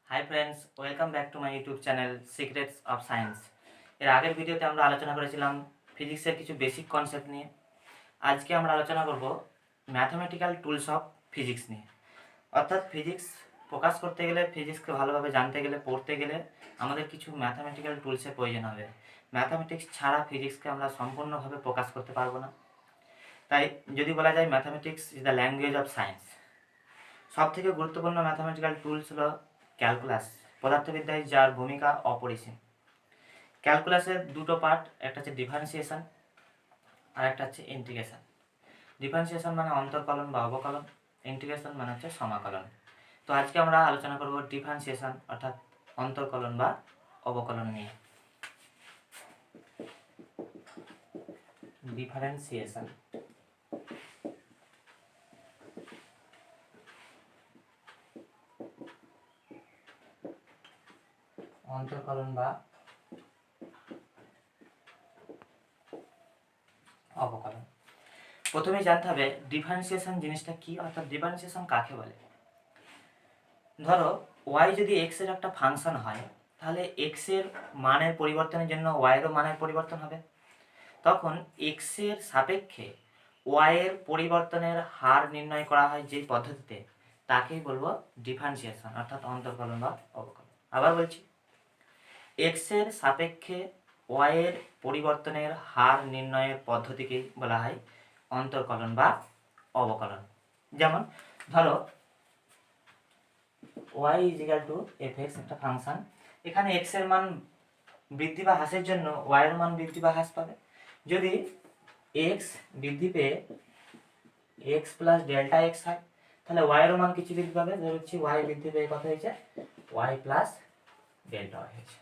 Hi friends, welcome back to my YouTube channel secrets of science. এর আগের ভিডিওতে আমরা আলোচনা করেছিলাম ফিজিক্সের কিছু বেসিক কনসেপ্ট নিয়ে। আজকে আমরা আলোচনা করব ম্যাথমেটিক্যাল টুলস অফ ফিজিক্স নিয়ে। অর্থাৎ ফিজিক্স প্রকাশ করতে গেলে, ফিজিক্সকে ভালোভাবে জানতে গেলে, পড়তে গেলে আমাদের কিছু ম্যাথমেটিক্যাল টুলসের প্রয়োজন হবে। ম্যাথামেটিক্স ছাড়া ফিজিক্সকে আমরা সম্পূর্ণভাবে প্রকাশ করতে পারবো না। তাই যদি বলা যায় mathematics is the language of science. সবথেকে গুরুত্বপূর্ণ ম্যাথামেটিক্যাল টুলস হলো ক্যালকুলাস। পদার্থবিদ্যায় যার ভূমিকা অপরিসীম। ক্যালকুলাসের দুটো পার্ট, একটা হচ্ছে ডিফারেন্সিয়েশন আর একটা হচ্ছে ইন্টিগ্রেশন। ডিফারেন্সিয়েশন মানে অন্তর্কলন বা অবকলন, ইন্টিগ্রেশন মানে হচ্ছে সমাকলন। তো আজকে আমরা আলোচনা করব ডিফারেন্সিয়েশন অর্থাৎ অন্তর্কলন বা অবকলন নিয়ে। ডিফারেন্সিয়েশন অন্তর্কলন বা অবকলন। প্রথমে জানতে হবে ডিফারেন্সিয়েশন জিনিসটা কি, অর্থাৎ ডিফারেন্সিয়েশন কাকে বলে। ধরো ওয়াই যদি এক্স এর একটা ফাংশন হয়, তাহলে এক্স এর মানের পরিবর্তনের জন্য ওয়াই এরও মানের পরিবর্তন হবে। তখন এক্স এর সাপেক্ষে ওয়াই এর পরিবর্তনের হার নির্ণয় করা হয় যে পদ্ধতিতে, তাকেই বলবো ডিফারেন্সিয়েশন অর্থাৎ অন্তর্কলন বা অবকলন। আবার বলছি, এক্স এর সাপেক্ষে ওয়াই এর পরিবর্তনের হার নির্ণয়ের পদ্ধতিকেই বলা হয় অন্তর্কলন বা অবকলন। যেমন ধরো y is equal two fx একটা ফাংশন, এখানে x এর মান বৃদ্ধি বা হ্রাসের জন্য y এর মান বৃদ্ধি বা হ্রাস পাবে। যদি x বৃদ্ধি পেয়ে x প্লাস ডেল্টা x হয়, তাহলে y এর মান কিছু বৃদ্ধি পাবে। ধরছি y বৃদ্ধি পেয়ে কত হয়েছে, y প্লাস ডেল্টা y হয়েছে।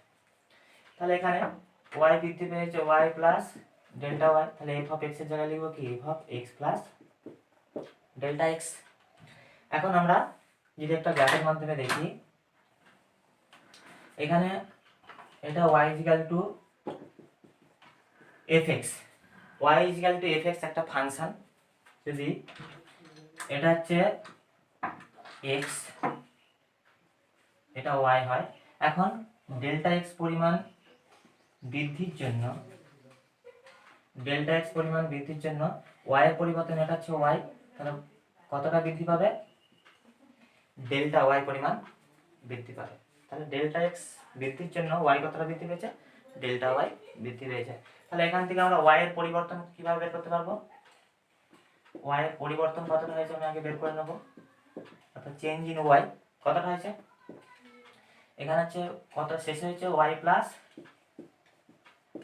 তাহলে এখানে y বৃদ্ধি পেয়েছে y প্লাস ডেল্টা y, তাহলে f অফ x এর জায়গায় লিখব কি, f of x plus delta x। এখন আমরা যদি একটা গ্রাফের মাধ্যমে দেখি, এখানে এটা y is equal to fx, y is equal to fx একটা ফাংশন। যদি এটা হচ্ছে x, এটা y হয়, এখন ডেল্টা x পরিমাণ বৃদ্ধির জন্য y এর পরিবর্তন, এটা হচ্ছে y, তাহলে কতটা বৃদ্ধি পাবে, ডেল্টা y পরিমাণ বৃদ্ধি পাবে। তাহলে ডেল্টা x বৃদ্ধির জন্য y কতটা বৃদ্ধি পেয়েছে, ডেল্টা y বৃদ্ধি পেয়েছে। তাহলে এখান থেকে আমরা y এর পরিবর্তন কিভাবে বের করতে পারবো, y এর পরিবর্তন কতটা হয়েছে আমি আগে বের করে নেব। অর্থাৎ চেঞ্জ ইন y কতটা হয়েছে, এখানে হচ্ছে কত শেষ হয়েছে y প্লাস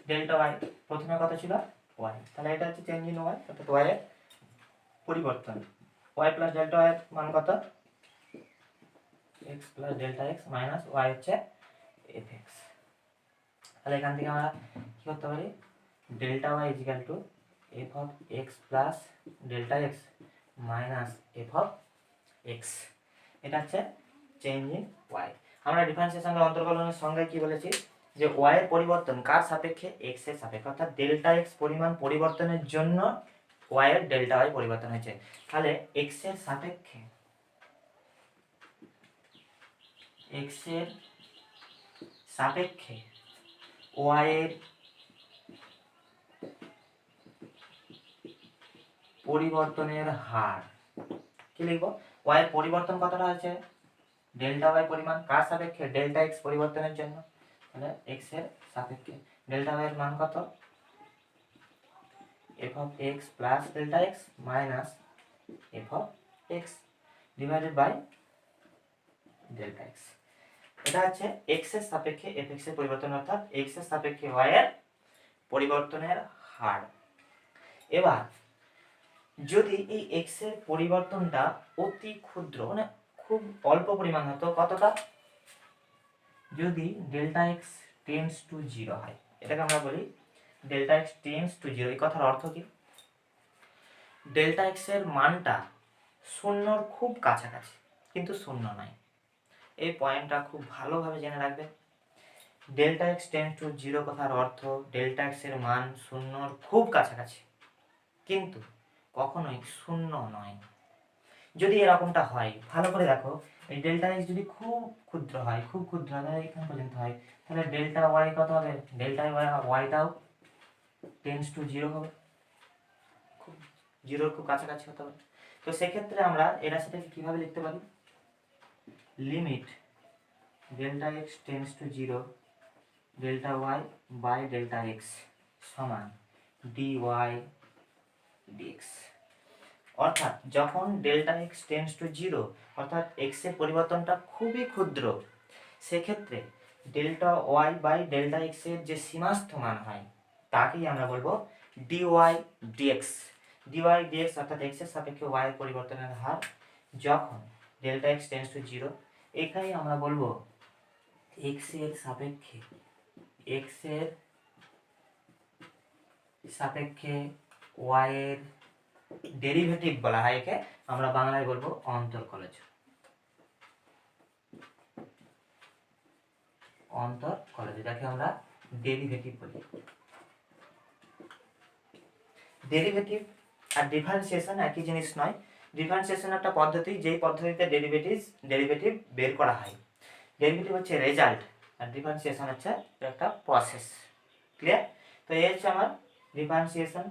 ডেল্টা y, প্রথমে কত ছিল y, তাহলে এটা হচ্ছে চেঞ্জ ইন y অর্থাৎ y এর পরিবর্তন। y প্লাস ডেল্টা y এর মান কত, x plus delta x minus y হচ্ছে fx। তাহলে এখান থেকে আমরা কি করতে পারি, delta y is equal two f of x plus delta x minus f of x। এটা হচ্ছে চেঞ্জ ইন y। আমরা ডিফারেন্সিয়েশন বা অন্তর্কলনের সংজ্ঞায় কি বলেছি, যে y এর পরিবর্তন কার সাপেক্ষে, x এর সাপেক্ষে, অর্থাৎ ডেল্টা x পরিমাণ পরিবর্তনের জন্য y এর ডেল্টা y পরিবর্তন হয়েছে। তাহলে x এর সাপেক্ষে y এর পরিবর্তনের হার কি লিখবো, y এর পরিবর্তন কতটা হয়েছে, ডেল্টা y পরিমাণ কার সাপেক্ষে, ডেল্টা x পরিবর্তনের জন্য। তাহলে x এর সাপেক্ষে ডেল্টা y এর মান কত, f of x plus delta x minus f of x divided by delta x। এটা হচ্ছে x এর সাপেক্ষে fx এর পরিবর্তন, অর্থাৎ x এর সাপেক্ষে y এর পরিবর্তনের হার। এবার যদি এই x এর পরিবর্তনটা অতি ক্ষুদ্র, মানে খুব অল্প পরিমাণ হতো, কতটা, যদি ডেল্টা x টেন্ডস টু 0 হয়, এটাকে আমরা বলি ডেল্টা x টেন্ডস টু 0। এই কথার অর্থ কি, ডেল্টা x এর মানটা শূন্যর খুব কাছাকাছি কিন্তু শূন্য নয়। এই পয়েন্টটা খুব ভালোভাবে জেনে রাখবে। ডেল্টা x টেন্ডস টু 0 কথার অর্থ ডেল্টা x এর মান শূন্যর খুব কাছাকাছি কিন্তু কখনোই শূন্য নয়। যদি এরকমটা হয়, ভালো করে দেখো, এই ডেল্টা এক্স যদি খুব ক্ষুদ্র হয়, খুব ক্ষুদ্র হয়, তাহলে এখান পর্যন্ত হয়, তাহলে ডেল্টা ওয়াই কত হবে? ডেল্টা ওয়াইটাও টেন্স টু জিরো হবে, খুব জিরোর খুব কাছাকাছি হতে হবে। তো সেক্ষেত্রে আমরা এর সাথে কীভাবে লিখতে পারি? Limit delta x tends to zero delta y by delta x সমান ডি ওয়াই ডিএক্স। অর্থাৎ যখন delta x tends to zero, অর্থাৎ এক্স এর পরিবর্তনটা খুবই ক্ষুদ্র, সেক্ষেত্রে delta y by delta x এর যে সীমাস্থ মান হয় তাকেই আমরা বলবো ডিওয়াই ডিএক্স। ডিওয়াই ডিএক্স অর্থাৎ এক্স এর সাপেক্ষে ওয়াই এর পরিবর্তনের হার যখন delta x tends to zero, এখানেই আমরা বলবো এক্স এর সাপেক্ষে, এক্স এর সাপেক্ষে ওয়াই এর ডেরিভেটিভ বলা হয়, একে আমরা বাংলায় বলবো অন্তরকলজ। অন্তরকলজ, এটাকে আমরা ডেরিভেটিভ বলি। ডেরিভেটিভ আর ডিফারেন্সিয়েশন একই জিনিস নয়। ডিফারেন্সিয়েশন একটা পদ্ধতি, যেই পদ্ধতিতে ডেরিভেটিভ বের করা হয়। ডেরিভেটিভ হচ্ছে রেজাল্ট আর ডিফারেন্সিয়েশন হচ্ছে একটা প্রসেস। ক্লিয়ার? তো এই হচ্ছে আমার ডিফারেন্সিয়েশন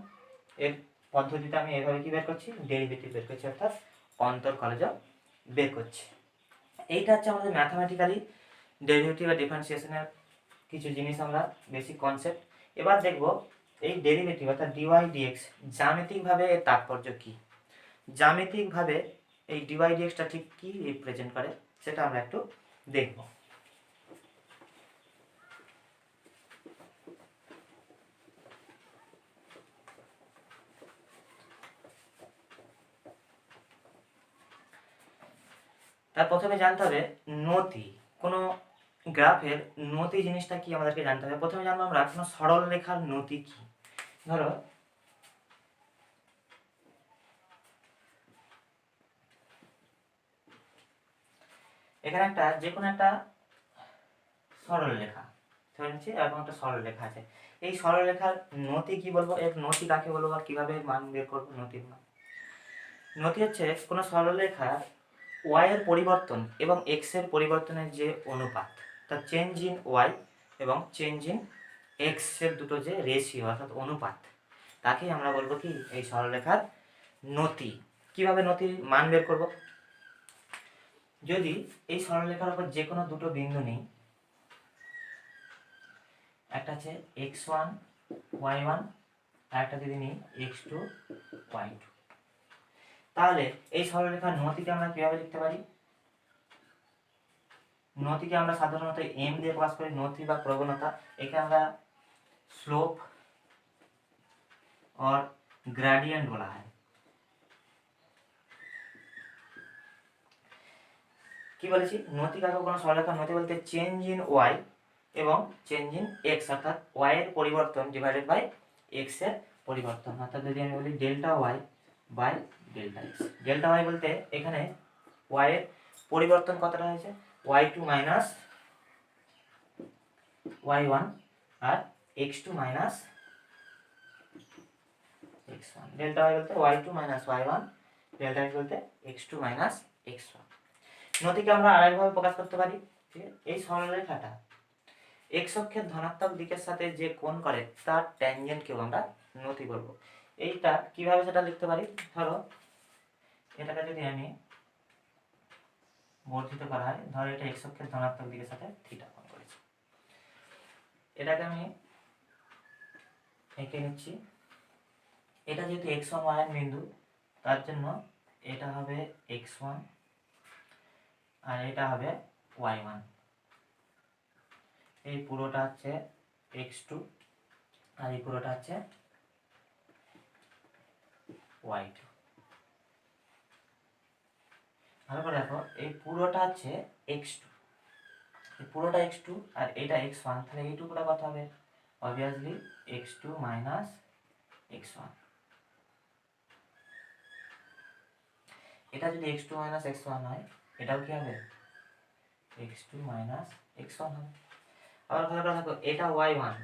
এর পদ্ধতিতে আমি এভাবে কি বের করছি? ডেরিভেটিভ বের করছি, অর্থাৎ অন্তরকলজ বের করছি। এইটা হচ্ছে আমাদের ম্যাথামেটিক্যালি ডেরিভেটিভ আর ডিফারেন্সিয়েশনের কিছু জিনিস, আমরা বেসিক কনসেপ্ট। এবার দেখব এই ডেরিভেটিভ অর্থাৎ ডিওয়াই ডিএক্স জ্যামিতিকভাবে এর তাৎপর্য কী। জ্যামিতিকভাবে এই ডিওয়াই ডিএক্সটা ঠিক কী রিপ্রেজেন্ট করে সেটা আমরা একটু দেখব। তার প্রথমে জানতে হবে নতি। কোনো গ্রাফের নতি জিনিসটা কি আমাদেরকে জানতে হবে। প্রথমে জানবো আমরা কোনো সরল রেখার নতি কি। ধরো এখানে একটা যে কোনো একটা সরল রেখা ধরে নিচ্ছি, এরকম একটা সরল রেখা আছে। এই সরল রেখার নতি কি বলবো? এর নতি কাকে বলবো বা কিভাবে মান বের করবো নতির মান? নতি হচ্ছে কোনো সরল রেখার ওয়াই এর পরিবর্তন এবং এক্স এর পরিবর্তনের যে অনুপাত, তা চেঞ্জ ইন ওয়াই এবং চেঞ্জ ইন এক্স এর দুটো যে রেশিও অর্থাৎ অনুপাত, তাকেই আমরা বলবো কি এই সরলরেখার নতি। কিভাবে নতির মান বের করব? যদি এই সরলরেখার উপর যে কোনো দুটো বিন্দু নিই, একটা আছে x1 y1 আর একটা যদি নিই x2 y2, তাহলে এই সরলরেখার নতিকে আমরা কিভাবে লিখতে পারি? নতিকে আমরা সাধারণত m দিয়ে প্রকাশ করি। নতি বা প্রবণতা, একে আমরা স্লোপ और গ্রেডিয়েন্ট বলা হয়। কি বলেছি? নতি কাকে কোনো সরলরেখার নতি বলতে চেঞ্জ ইন ওয়াই এবং চেঞ্জ ইন এক্স, অর্থাৎ ওয়াই এর পরিবর্তন ডিভাইডেড বাই এক্স এর পরিবর্তন। অর্থাৎ যদি আমি বলি delta y by delta x. Delta y বলতে এখানে ওয়াই এর পরিবর্তন কতটা হয়েছে? y2 মাইনাস y1 আর x2 minus x1। Delta y বলতে y2 minus y1, delta x বলতে x2 মাইনাস x1। নতিকে আমরা আরেকভাবে প্রকাশ করতে পারি, ঠিক আছে? এই সরলরেখাটা x অক্ষের ধনাত্মক দিকের সাথে যে কোণ করে তার ট্যানজেন্টকেও আমরা নতি বলবো। এইটা কিভাবে সেটা লিখতে পারি? ধরো এটাকে যদি আমি বর্ধিত করা হয়, ধরো এটা x অক্ষের ধনাত্মক দিকের সাথে থিটা কোণ করেছে, এটাকে আমি এঁকে নিচ্ছি। এটা যেহেতু x1 y1 বিন্দু, তার জন্য এটা হবে x1 আর এটা হবে y1। এই পুরোটা হচ্ছে x2 আর এই পুরোটা হচ্ছে y2। ভালো করে দেখো, এই পুরোটা হচ্ছে x2, এই পুরোটা x2 আর এটা x1, তাহলে এইটুকুটা কত হবে? Obviously x2 minus x1। এটা যদি x2 মাইনাস x1 হয়, এটাও কি হবে? x2 মাইনাস x1 হবে। আবার ভালো করে দেখো, এটা y1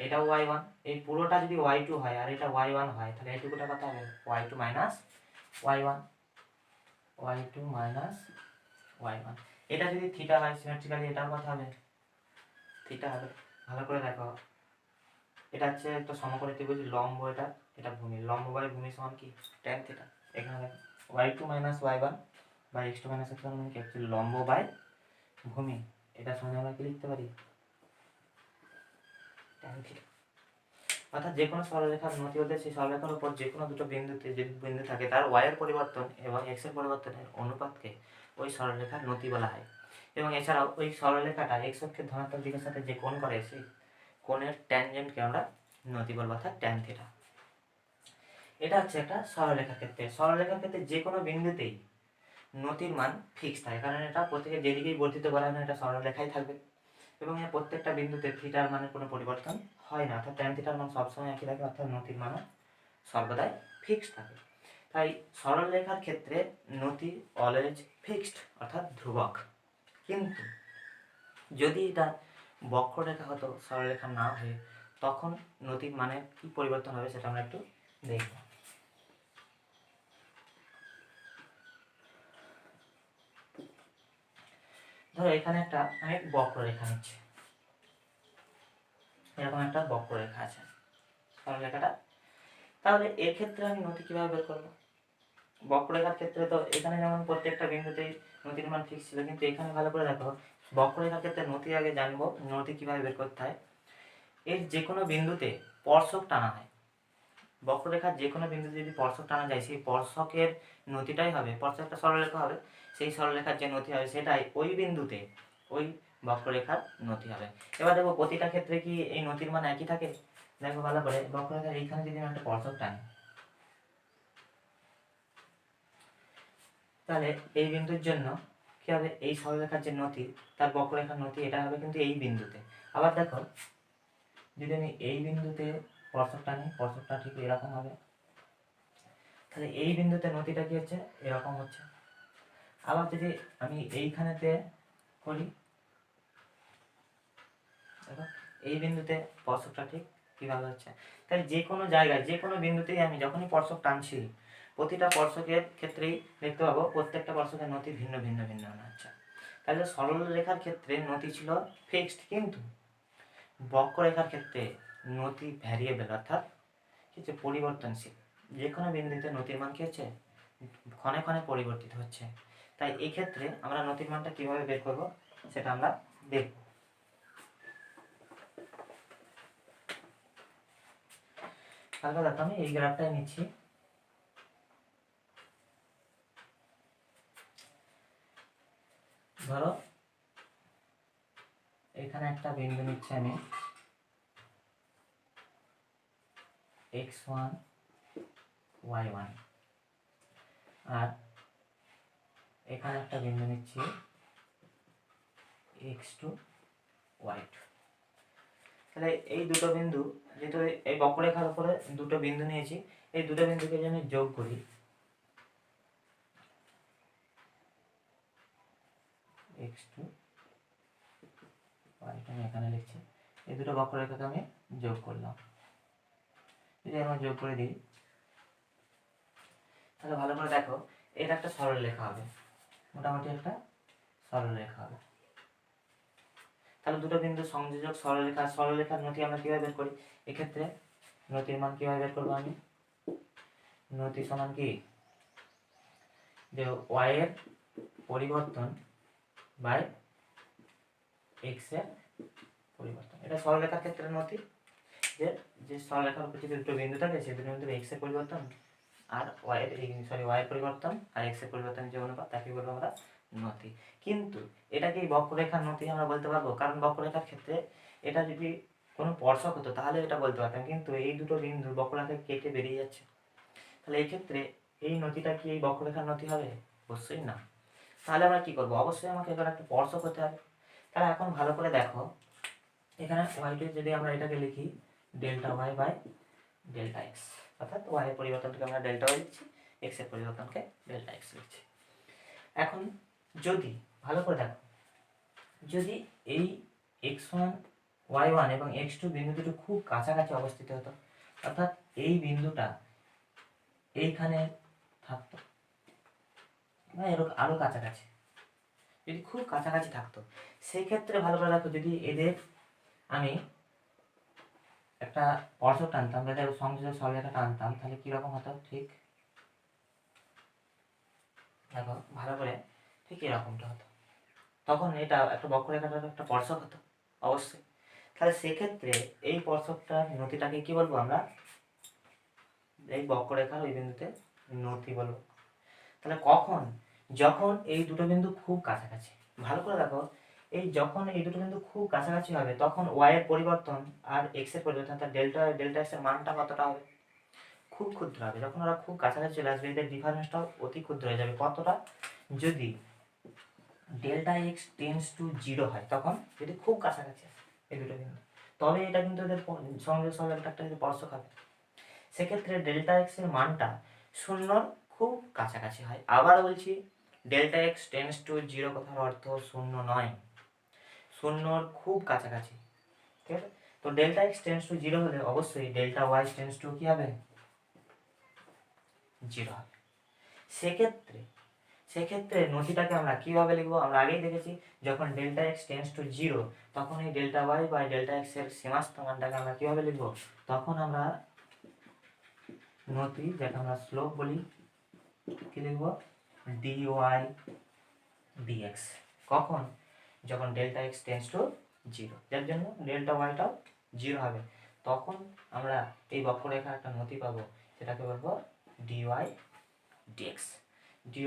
এটাও y1, এই পুরোটা যদি y2 হয় আর এটা y1 হয়, তাহলে এইটুকুটা কত হবে? y2 minus y1। y2 minus y1। এটা যদি থিটা হয় সিমেট্রিক্যালি এটাও কথা হবে থিটা হবে। ভালো করে দেখো, এটা হচ্ছে একটা সমকোণী ত্রিভুজ, লম্ব এটা, এটা ভূমি, লম্ব বাই ভূমি সমান কি tan থিটা। এখানে দেখো y2 minus y1 by x2 minus x1 মানে কি হচ্ছে লম্ব বাই ভূমি, এটা সমান আমরা কি লিখতে পারি tan থিটা। অর্থাৎ যে কোনো সরলরেখার নতি হতে সেই সরলরেখার উপর যে কোনো দুটো বিন্দুতে যে বিন্দু থাকে তার y এর পরিবর্তন এবং x এর পরিবর্তনের অনুপাতকে ওই সরলরেখার নতি বলা হয়। এবং এছাড়াও ওই সরলরেখাটা x অক্ষের ধনাত্মক দিকের সাথে যে কোণ করে সেই কোণের ট্যানজেন্টকে আমরা নতি বলবো, অর্থাৎ tan থিটা। এটা হচ্ছে একটা সরলরেখার ক্ষেত্রে। সরলরেখার ক্ষেত্রে যে কোনো বিন্দুতেই নতির মান ফিক্স থাকে, কারণ এটা প্রত্যেকে যেদিকেই বর্ধিত করা হয় না এটা সরলরেখাই থাকবে এবং এর প্রত্যেকটা বিন্দুতে থিটার মানের কোনো পরিবর্তন হয় না, অর্থাৎ tan থিটার মান সবসময় একই থাকে, অর্থাৎ নতির মানও সর্বদাই ফিক্সড থাকে। তাই সরলরেখার ক্ষেত্রে নতি অলওয়েজ ফিক্সড অর্থাৎ ধ্রুবক। কিন্তু যদি এটা বক্ররেখা হতো, সরলরেখা না হয়ে, তখন নতির মানে কি পরিবর্তন হবে সেটা আমরা একটু দেখব। ধরো এখানে একটা আমি বক্ররেখা নিচ্ছি, এরকম একটা বক্ররেখা আছে সরলরেখাটা। তাহলে এর ক্ষেত্রে আমি নতি কিভাবে বের করবো? বক্ররেখার ক্ষেত্রে তো এখানে যেমন প্রত্যেকটা বিন্দুতেই নতির মান ফিক্স ছিল, কিন্তু এখানে ভালো করে দেখো বক্ররেখার ক্ষেত্রে নতি আগে জানবো, নতি কিভাবে বের করতে হয়। এর যে কোনো বিন্দুতে স্পর্শক টানা হয়, বক্ররেখার যে কোনো বিন্দুতে যদি স্পর্শক টানা যায় সেই স্পর্শকের নতিটাই হবে, স্পর্শক একটা সরলরেখা হবে, সেই সরলরেখার যে নতি হবে সেটাই ওই বিন্দুতে ওই বক্ররেখার নতি হবে। এবার দেখো প্রতিটা ক্ষেত্রে কি এই নতির মান একই থাকে? দেখো ভালো করে, বক্ররেখার এইখানে যদি আমি একটা স্পর্শক টানি তাহলে এই বিন্দুর জন্য কি হবে, এই সরলরেখার যে নতি তার বক্ররেখার নতি এটা হবে কিন্তু এই বিন্দুতে। আবার দেখো যদি আমি এই বিন্দুতে স্পর্শক টানি, স্পর্শকটা ঠিক এরকম হবে, তাহলে এই বিন্দুতে নতিটা কি হচ্ছে এরকম হচ্ছে। আবার যদি আমি এইখানেতে করি, দেখো এই বিন্দুতে স্পর্শকটা ঠিক কিভাবে হচ্ছে। তাই যে কোনো জায়গায় যে কোনো বিন্দুতেই আমি যখনই স্পর্শক টানছি প্রতিটা স্পর্শকের ক্ষেত্রেই দেখতে পাবো প্রত্যেকটা স্পর্শকের নতি ভিন্ন ভিন্ন ভিন্ন হচ্ছে। তাহলে সরল রেখার ক্ষেত্রে নতি ছিল ফিক্সড, কিন্তু বক্ররেখার ক্ষেত্রে নতি ভ্যারিয়েবল অর্থাৎ কিছু পরিবর্তনশীল। যে কোনো বিন্দুতে নতির মান কি হচ্ছে ক্ষণে ক্ষণে পরিবর্তিত হচ্ছে। তাই এই ক্ষেত্রে আমরা নতির মানটা কিভাবে বের করব সেটা আমরা দেখব। তাহলে দেখো আমি এই গ্রাফটাই নিচ্ছি, ধরো এখানে একটা বিন্দু নিচ্ছি আমি x1 y1, আর এখানে একটা বিন্দু নিচ্ছি x2 y2। তাহলে এই দুটো বিন্দু যেহেতু এই বক্ররেখার উপরে দুটো বিন্দু নিয়েছি, এই দুটো বিন্দুকে যদি আমি যোগ করি x2 y2 আমি এখানে লিখছি, এই দুটো বক্ররেখাকে আমি যোগ করলাম। যদি আমরা যোগ করে দিই তাহলে ভালো করে দেখো এটা একটা সরল রেখা হবে, মোটামুটি একটা সরল রেখা হবে। তাহলে দুটো বিন্দু সংযোজক সরলরেখা, সরলরেখার নতি আমরা কিভাবে বের করি? এক্ষেত্রে নতির মান কিভাবে বের করবো আমি? নতি সমান কি যে y এর পরিবর্তন বাই x এর পরিবর্তন, এটা সরলরেখার ক্ষেত্রে নতি। যে যে সরলরেখার উপর যে দুটো বিন্দু থাকে সেই দুটো বিন্দুর x এর পরিবর্তন আর y এর পরিবর্তন আর x এর পরিবর্তনের যে অনুপাত তাকে বলবো আমরা নতি। কিন্তু এটা কি বক্ররেখার নতি আমরা বলতে পারবো? কারণ বক্ররেখার ক্ষেত্রে এটা যদি কোনো স্পর্শক হতো তাহলে এটা বলতে পারতাম, কিন্তু এই দুটো বিন্দু বক্ররেখা কেটে বেরিয়ে যাচ্ছে, তাহলে এই ক্ষেত্রে এই নতিটা কি এই বক্ররেখার নতি হবে? অবশ্যই না। তাহলে আমরা কি করবো? অবশ্যই আমাকে এবার একটা স্পর্শক হতে হবে। তাহলে এখন ভালো করে দেখো এখানে y2 যদি আমরা এটাকে লিখি delta y by delta x, অর্থাৎ y এর পরিবর্তনকে আমরা ডেল্টা y লিখছি, x এর পরিবর্তনকে ডেল্টা x লিখছি। এখন যদি ভালো করে দেখো, যদি এই x1 y1 এবং x2 বিন্দু দুটো খুব কাছাকাছি অবস্থিত হতো, অর্থাৎ এই বিন্দুটা এইখানে থাকতো, বা এরকম আরও কাছাকাছি, যদি খুব কাছাকাছি থাকতো সেই ক্ষেত্রে ভালো করে দেখো, যদি এদের আমি একটা স্পর্শক টানতাম বা এদের সংযোজক সরলরেখা টানতাম, তাহলে কীরকম হতো, ঠিক দেখো ভালো করে, ঠিক এরকমটা হতো। তখন এটা একটা বক্ররেখাটার একটা স্পর্শক হতো অবশ্যই। তাহলে সেক্ষেত্রে এই স্পর্শকটার নতিটাকে কি বলবো আমরা, এই বক্ররেখার ওই বিন্দুতে নতি বলবো। তাহলে কখন, যখন এই দুটো বিন্দু খুব কাছাকাছি, ভালো করে দেখো, এই যখন এই দুটো বিন্দু খুব কাছাকাছি হবে তখন ওয়াই এর পরিবর্তন আর এক্স এর পরিবর্তন, তার ডেল্টা এক্স এর মানটা কতটা হবে, খুব ক্ষুদ্র হবে। যখন ওরা খুব কাছাকাছি চলে আসবে এদের ডিফারেন্সটাও অতি ক্ষুদ্র হয়ে যাবে। কতটা, যদি ডেল্টা এক্স টেন্স টু 0 হয়, তখন যদি খুব কাছাকাছি আসে এই দুটো বিন্দু, তবে এটা কিন্তু এদের সংযোগ সরলরেখাটা একটা স্পর্শক হবে। সেক্ষেত্রে ডেল্টা এক্স এর মানটা শূন্যর খুব কাছাকাছি হয়। আবার বলছি, ডেল্টা এক্স টেন্স টু 0 কথার অর্থ শূন্য নয়, শূন্যর খুব কাছাকাছি, ঠিক আছে। তো ডেল্টা এক্স টেন্স টু 0 হলে অবশ্যই ডেল্টা ওয়াই টেন্স টু কি হবে, 0 হবে। সেক্ষেত্রে নতিটাকে আমরা কিভাবে লিখবো, আমরা আগেই দেখেছি, যখন ডেল্টা এক্স টেন্স টু 0 তখন এই ডেল্টা ওয়াই বা ডেল্টা এক্স এর সীমাস্থ মানটাকে আমরা কিভাবে লিখবো, তখন আমরা নতি, যেটা আমরা স্লোপ বলি, কি লিখবো, dy dx। কখন, যখন ডেল্টা এক্স টেন্স টু 0, যার জন্য ডেল্টা ওয়াইটাও 0 হবে, তখন আমরা এই বক্ররেখার একটা নতি পাবো, সেটাকে বলবো dy dx, dy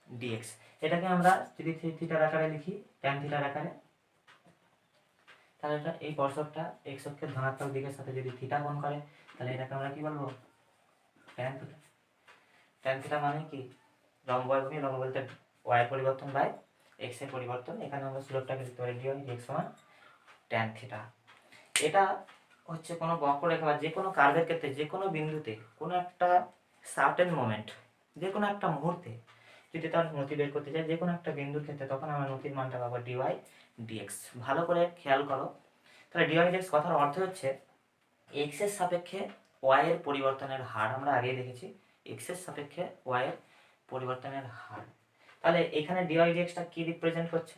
dx। এটাকে আমরা যদি থিটার আকারে লিখি, ট্যান থিটার আকারে, তাহলে এটা এই স্পর্শকটা এক্স অক্ষের ধনাত্মক দিকের সাথে যদি থিটা কোণ করে, তাহলে এটাকে আমরা কি বলবো, ট্যান থিটা। ট্যান থিটা মানে কি, লম্ব এবং লম্ব বলতে ওয়াই এর পরিবর্তন বাই এক্স এর পরিবর্তন। এখানে আমরা স্লোপটাকে লিখতে পারি dy dx সমান ট্যান থিটা। এটা হচ্ছে কোনো বক্ররেখা বা যে কোনো কার্ভের ক্ষেত্রে, যে কোনো বিন্দুতে, কোনো একটা সার্টেন মোমেন্ট, যে কোনো একটা মুহূর্তে যদি তার নতি বের করতে চাই, যে কোনো একটা বিন্দুর ক্ষেত্রে, তখন আমরা নতির মানটা পাবো dy dx। ভালো করে খেয়াল করো, তাহলে dy dx কথার অর্থ হচ্ছে এক্স এর সাপেক্ষে ওয়াই এর পরিবর্তনের হার। আমরা আগেই দেখেছি এক্স এর সাপেক্ষে ওয়াই এর পরিবর্তনের হার। তাহলে এখানে dy dx টা কি রিপ্রেজেন্ট করছে,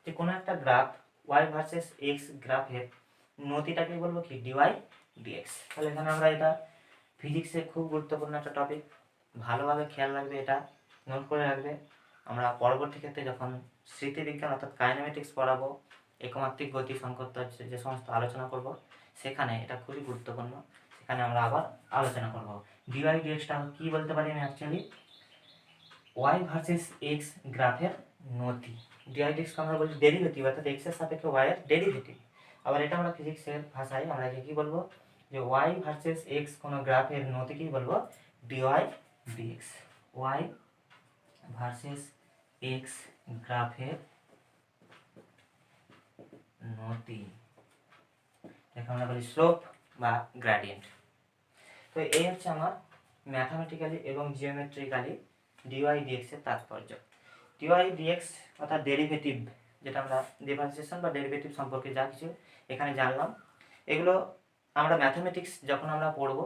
যে কোনো একটা গ্রাফ y ভার্সেস x গ্রাফের নতিটাকে বলবো কি, dy dx। তাহলে এখানে আমরা এটা ফিজিক্সের খুব গুরুত্বপূর্ণ একটা টপিক, ভালোভাবে খেয়াল রাখবে, এটা নোট করে রাখবে। আমরা পরবর্তী ক্ষেত্রে যখন স্মৃতিবিজ্ঞান অর্থাৎ কাইনেমেটিক্স পড়াবো, একমাত্রিক গতি সংকট যে সমস্ত আলোচনা করব, সেখানে এটা খুবই গুরুত্বপূর্ণ, সেখানে আমরা আবার আলোচনা করব। dy dx টা কি বলতে পারি আমি অ্যাকচুয়ালি, y ভার্সেস x গ্রাফের নতি। dy dx কে আমরা বলি ডেরিভেটিভ, অর্থাৎ x এর সাপেক্ষে y এর ডেরিভেটিভ। আবার এটা আমরা ফিজিক্সের ভাষায় আমরা কি বলবো, যে y ভার্সেস x কোন গ্রাফের নতি কি বলবো, dy dx। y versus x গ্রাফের নতি, এটাকে আমরা বলি স্লোপ বা গ্রেডিয়েন্ট। তো এই হচ্ছে আমার ম্যাথমেটিক্যালি এবং জিওমেট্রিক্যালি dy dx এর তাৎপর্য। dy dx অর্থাৎ ডেরিভেটিভ, যেটা আমরা ডিফারেন্সিয়েশন বা ডেরিভেটিভ সম্পর্কে যা কিছু এখানে জানলাম, এগুলো আমরা ম্যাথমেটিক্স যখন আমরা পড়বো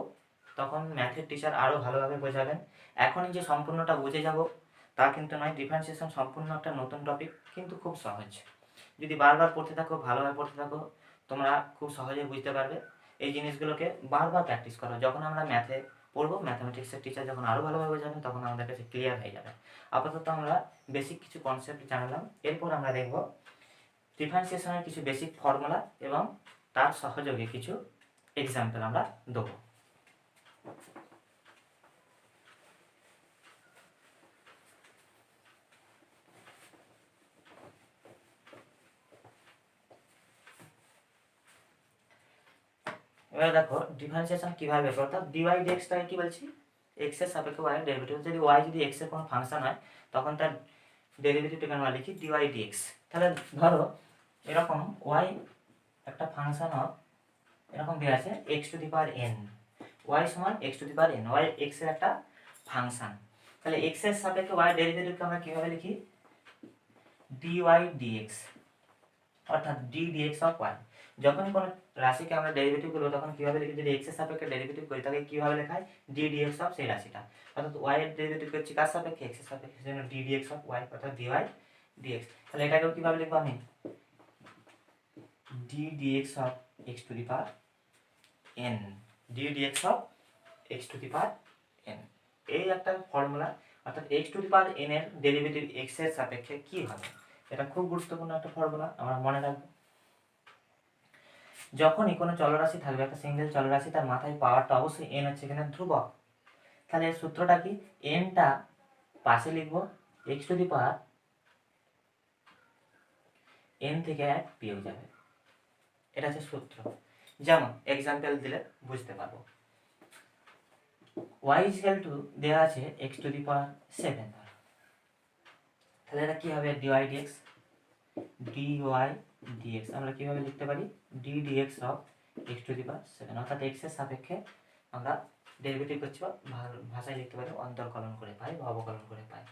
তখন ম্যাথের টিচার আরও ভালোভাবে বোঝাবেন। এখনই যে সম্পূর্ণটা বুঝে যাব তা কিন্তু নয়, ডিফারেন্সিয়েশন সম্পূর্ণ একটা নতুন টপিক, কিন্তু খুব সহজ। যদি বারবার পড়তে থাকো, ভালোভাবে পড়তে থাকো, তোমরা খুব সহজে বুঝতে পারবে। এই জিনিসগুলোকে বারবার প্র্যাকটিস করো, যখন আমরা ম্যাথে পড়বো, ম্যাথমেটিক্সের টিচার যখন আরও ভালোভাবে বোঝাবেন, তখন আমাদের কাছে ক্লিয়ার হয়ে যাবে। আপাতত আমরা বেসিক কিছু কনসেপ্ট জানলাম, এরপর আমরা দেখব ডিফারেন্সিয়েশনের কিছু বেসিক ফর্মুলা এবং তার সহযোগে কিছু এক্সাম্পল আমরা দেবো। এবার দেখো ডিফারেন্সিয়েশন কিভাবে বের করতে হয়। dy dx টাকে কি বলছি, x এর সাপেক্ষে y এর ডেরিভেটিভ। যদি y যদি x এর কোনো ফাংশন হয়, তখন তার ডেরিভেটিভটাকে আমরা লিখি dy dx। তাহলে ধরো এরকম y একটা ফাংশন অফ, এরকম দেওয়া আছে x to the power n, y সমান x to the power n, y x এর একটা ফাংশন। তাহলে x এর সাপেক্ষে y এর ডেরিভেটিভকে আমরা কিভাবে লিখি, dy dx। অর্থাৎ ডি ডিএক্স অফ ওয়াই। যখনই কোনো রাশিকে আমরা ডেরিভেটিভ করবো তখন কীভাবে লিখি, যদি এক্স এর সাপেক্ষে ডেরিভেটিভ করি তাহলে কীভাবে লেখায়, ডি ডিএক্স অফ সেই রাশিটা। অর্থাৎ ওয়াই এর ডেরিভেটিভ করছি কার সাপেক্ষে, এক্স এর সাপেক্ষে, সেজন্য ডি ডিএক্স অফ ওয়াই অর্থাৎ ডিওয়াই ডিএক্স। তাহলে এটাকেও কীভাবে লিখবো আমি, d dx of x to the power n, d dx of x to the power n, এই একটা ফর্মুলা। অর্থাৎ x to the power n এর ডেরিভেটিভ এক্স এর সাপেক্ষে কি হবে, এটা খুব গুরুত্বপূর্ণ একটা ফর্মুলা, আমরা মনে রাখবো। যখনই কোনো চলরাশি থাকবে, একটা সিঙ্গেল চলরাশি, তার মাথায় পাওয়ারটা অবশ্যই এন হচ্ছে এখানে ধ্রুবক। তাহলে এর সূত্রটা কি, এনটা পাশে লিখবো x to the power N থেকে এক বিয়োগ যাবে, এটা হচ্ছে সূত্র। যেমন এক্সাম্পল দিলে বুঝতে পারবো, y is equal to দেওয়া আছে x to the power 7, তাহলে এটা কি হবে, dy dx, dy dx আমরা কিভাবে লিখতে পারি, d dx of x to the power 7, অর্থাৎ x এর সাপেক্ষে আমরা ডেরিভেটিভ করছি, ভাষায় লিখতে পারি অন্তর্কলন করে পাই বা অবকলন করে পাই।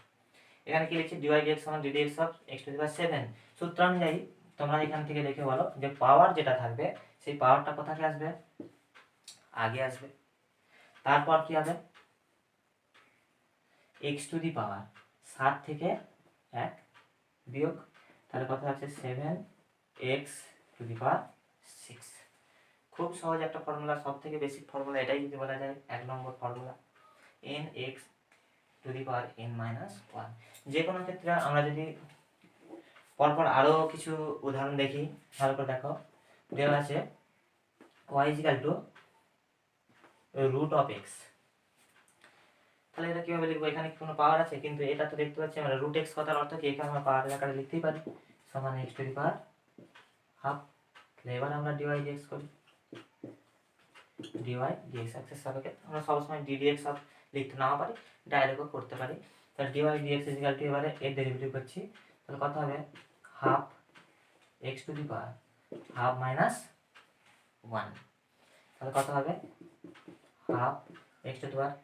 এখানে কি লিখছি, dy dx সমান d dx of x to the power 7। সূত্র অনুযায়ী তোমরা এখান থেকে লিখে বলো যে পাওয়ার যেটা থাকবে সেই পাওয়ারটা কোথাকে আসবে, আগে আসবে, তারপর কি হবে x টু দি পাওয়ার 7 থেকে 1 বিয়োগ, তাহলে কথা হচ্ছে 7x টু দি পাওয়ার 6। খুব সহজ একটা ফর্মুলা, সব থেকে বেসিক ফর্মুলা এটাই যদি বলা যায়, 1 number formula nx to the power n minus 1। যে কোনো ক্ষেত্রে আমরা যদি পরপর আরও কিছু উদাহরণ দেখি, ভালো করে দেখো, দেওয়া আছে y is equal to root of x, তাহলে এটা কিভাবে লিখবো, এখানে কোনো পাওয়ার আছে কিন্তু এটা তো দেখতে পাচ্ছি আমরা রুট এক্স কথার অর্থ কি, এখানে আমরা পাওয়ার আকারে লিখতেই পারি, সমান x to the power half. তাহলে এবার আমরা ডিওয়াই ডিএক্স করি, ডিওয়াই ডিএক্স এর সাপেক্ষে আমরা সবসময় ডি ডিএক্স অফ লিখতে নাও পারি, ডাইরেক্টও করতে পারি। তাহলে d y d x is equal to, এবারে এর ডেরিভেটিভ করছি, তাহলে কত হবে half x to the power half minus 1, তাহলে কত হবে half x to the power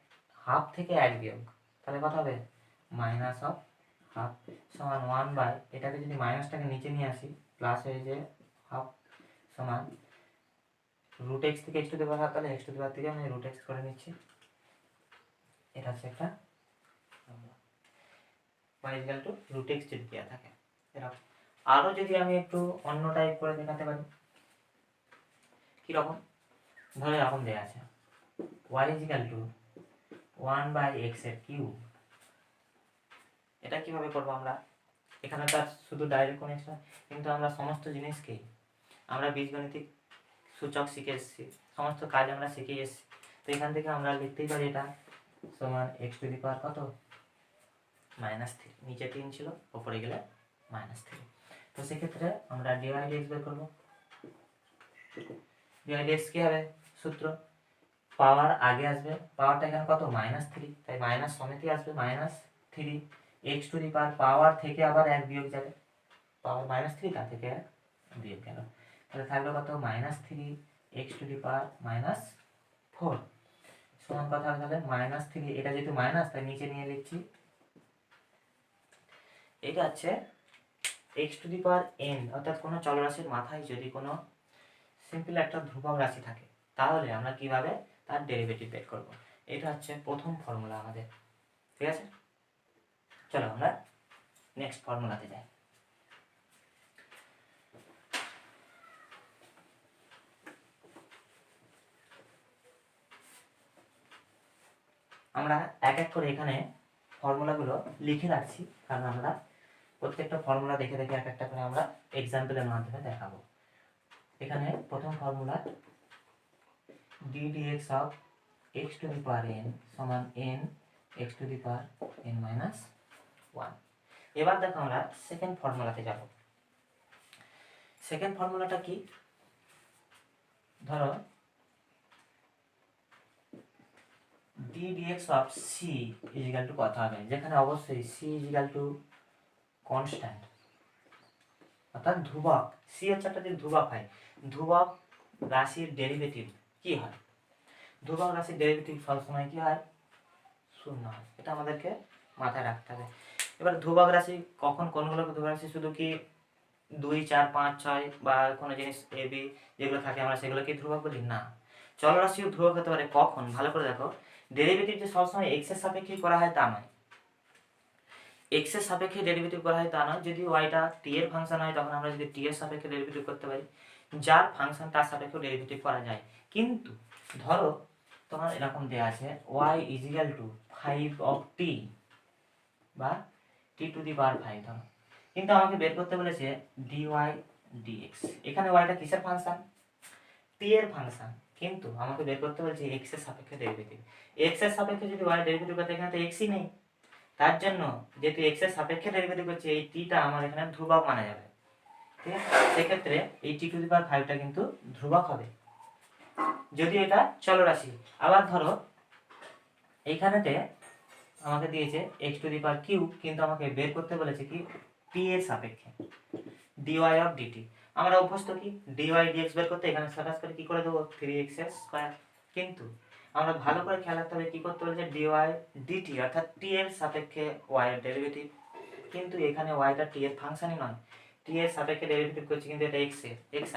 half থেকে 1 বিয়োগ, তাহলে কত হবে মাইনাস অফ হাফ সমান 1 বাই, এটাকে যদি মাইনাসটাকে নিচে নিয়ে আসি প্লাস হয়ে যে হাফ সমান রুট এক্স থেকে x to the power half, তাহলে এক্স টু দি পাওয়ার থেকে আমি রুট এক্স করে নিচ্ছি, এটা হচ্ছে একটা y equal to root x যদি দেওয়া থাকে। এরকম আরও যদি আমি একটু অন্য টাইপ করে দেখাতে পারি, কীরকম, ধরো এরকম দেওয়া আছে y equal to 1 by x এর কিউব। এটা কিভাবে করবো আমরা, এখানে তার শুধু ডাইরেক্ট কোনো এক্স নয়, কিন্তু আমরা সমস্ত জিনিসকেই আমরা বীজগণিতিক সূচক শিখে এসেছি, সমস্ত কাজ আমরা শিখে এসেছি, তো এখান থেকে আমরা লিখতেই পারি এটা সমান এক্স টু দি পাওয়ার কত -3, নিচে 3 ছিল ওপরে গেলে -3। তো সেক্ষেত্রে আমরা ডিওয়াই ডিএক্স বের করবো, ডিওয়াই ডিএক্স কি হবে, সূত্র পাওয়ার আগে আসবে, পাওয়ারটা এখানে কত -3, তাই মাইনাস সমেতই আসবে -3, এক্স টু দি পাওয়ার পাওয়ার থেকে আবার 1 বিয়োগ যাবে, পাওয়ার -3 তার থেকে 1 বিয়োগ গেল, তাহলে থাকবে কত -3 এক্স টু দি পাওয়ার -4 সমান কথা হবে তাহলে -3, এটা যেহেতু মাইনাস তাই নিচে নিয়ে লিখছি, এটা হচ্ছে x to the power N. অর্থাৎ কোনো চলরাশির মাথায় যদি কোনো সিম্পল একটা ধ্রুবক রাশি থাকে তাহলে আমরা কিভাবে তার ডেরিভেটিভ বের করব, এটা হচ্ছে প্রথম ফর্মুলা আমাদের, ঠিক আছে। চলো আমরা নেক্সট ফর্মুলাতে যাই। আমরা এক এক করে এখানে ফর্মুলাগুলো লিখে রাখছি, কারণ আমরা প্রত্যেকটা ফর্মুলা দেখে দেখে এক একটা করে আমরা এক্সাম্পলের মাধ্যমে দেখাবো। এখানে প্রথম formula d dx of x to the power n সমান n x to the power n minus 1। এবার দেখো আমরা সেকেন্ড ফর্মুলাতে যাব। সেকেন্ড ফর্মুলাটা কি, ধরো d dx of C is equal to কত হবে, যেখানে অবশ্যই C is equal to constant অর্থাৎ ধ্রুবক, সি হচ্ছে একটা যদি ধ্রুবক হয়, ধ্রুবক রাশির ডেরিভেটিভ কি হয়, ধ্রুবক রাশির ডেরিভেটিভ সবসময় কি হয়, শূন্য হয়, এটা আমাদেরকে মাথায় রাখতে হবে। এবার ধ্রুবক রাশি কখন কোনগুলো ধ্রুবক রাশি, শুধু কি 2 4 5 6 বা কোনো জিনিস এ বি যেগুলো থাকে আমরা সেগুলো কি ধ্রুবক বলি না। চলরাশিও ধ্রুবক হতে পারে কখন, ভালো করে দেখো। ডেরিভেটিভ যে সবসময় এক্স এর সাপেক্ষে করা হয় তা নয়, এক্স এর সাপেক্ষে ডেরিভেটিভ করা হয় তা নয়। যদি ওয়াইটা টি এর ফাংশন হয় তখন আমরা যদি টি এর সাপেক্ষে ডেরিভেটিভ করতে পারি, যার ফাংশন তার সাপেক্ষে ডেরিভেটিভ করা যায়। কিন্তু ধরো তোমার এরকম দেওয়া আছে y ইজিক্যাল টু 5 অফ টি বা টি টু দি পাওয়ার 5 ধরো, কিন্তু আমাকে বের করতে বলেছে dy dx। এখানে ওয়াইটা কিসের ফাংশন? টি এর ফাংশন, কিন্তু আমাকে বের করতে বলেছে এক্স এর সাপেক্ষে ডেরিভেটিভ। এক্স এর সাপেক্ষে যদি ওয়াই ডেরিভেটিভ করতে, এখানে তো এক্সই নেই, তার জন্য যেহেতু এক্স এর সাপেক্ষে ডেরিভেটিভ করছে এই টিটা আমার এখানে ধ্রুবক মানা যাবে, ঠিক আছে? সেক্ষেত্রে এই টি টু দি পাওয়ার 5টা কিন্তু ধ্রুবক হবে, যদি এটা চলরাশি। আবার ধরো এইখানেতে আমাকে দিয়েছে x to the power q, কিন্তু আমাকে বের করতে বলেছে কি টি এর সাপেক্ষে dy অফ dt। আমরা অভ্যস্ত কি dy dx বের করতে, এখানে সাকাস করে কি করে দেবো 3x স্কয়ার। কিন্তু আমরা ভালো করে খেয়াল রাখতে হবে কি করতে বলেছে dy dt অর্থাৎ t এর সাপেক্ষে y এর ডেরিভেটিভ, কিন্তু এখানে y টা t এর ফাংশনই নয়, t এর সাপেক্ষে ডেরিভেটিভ করছি, কিন্তু এটা x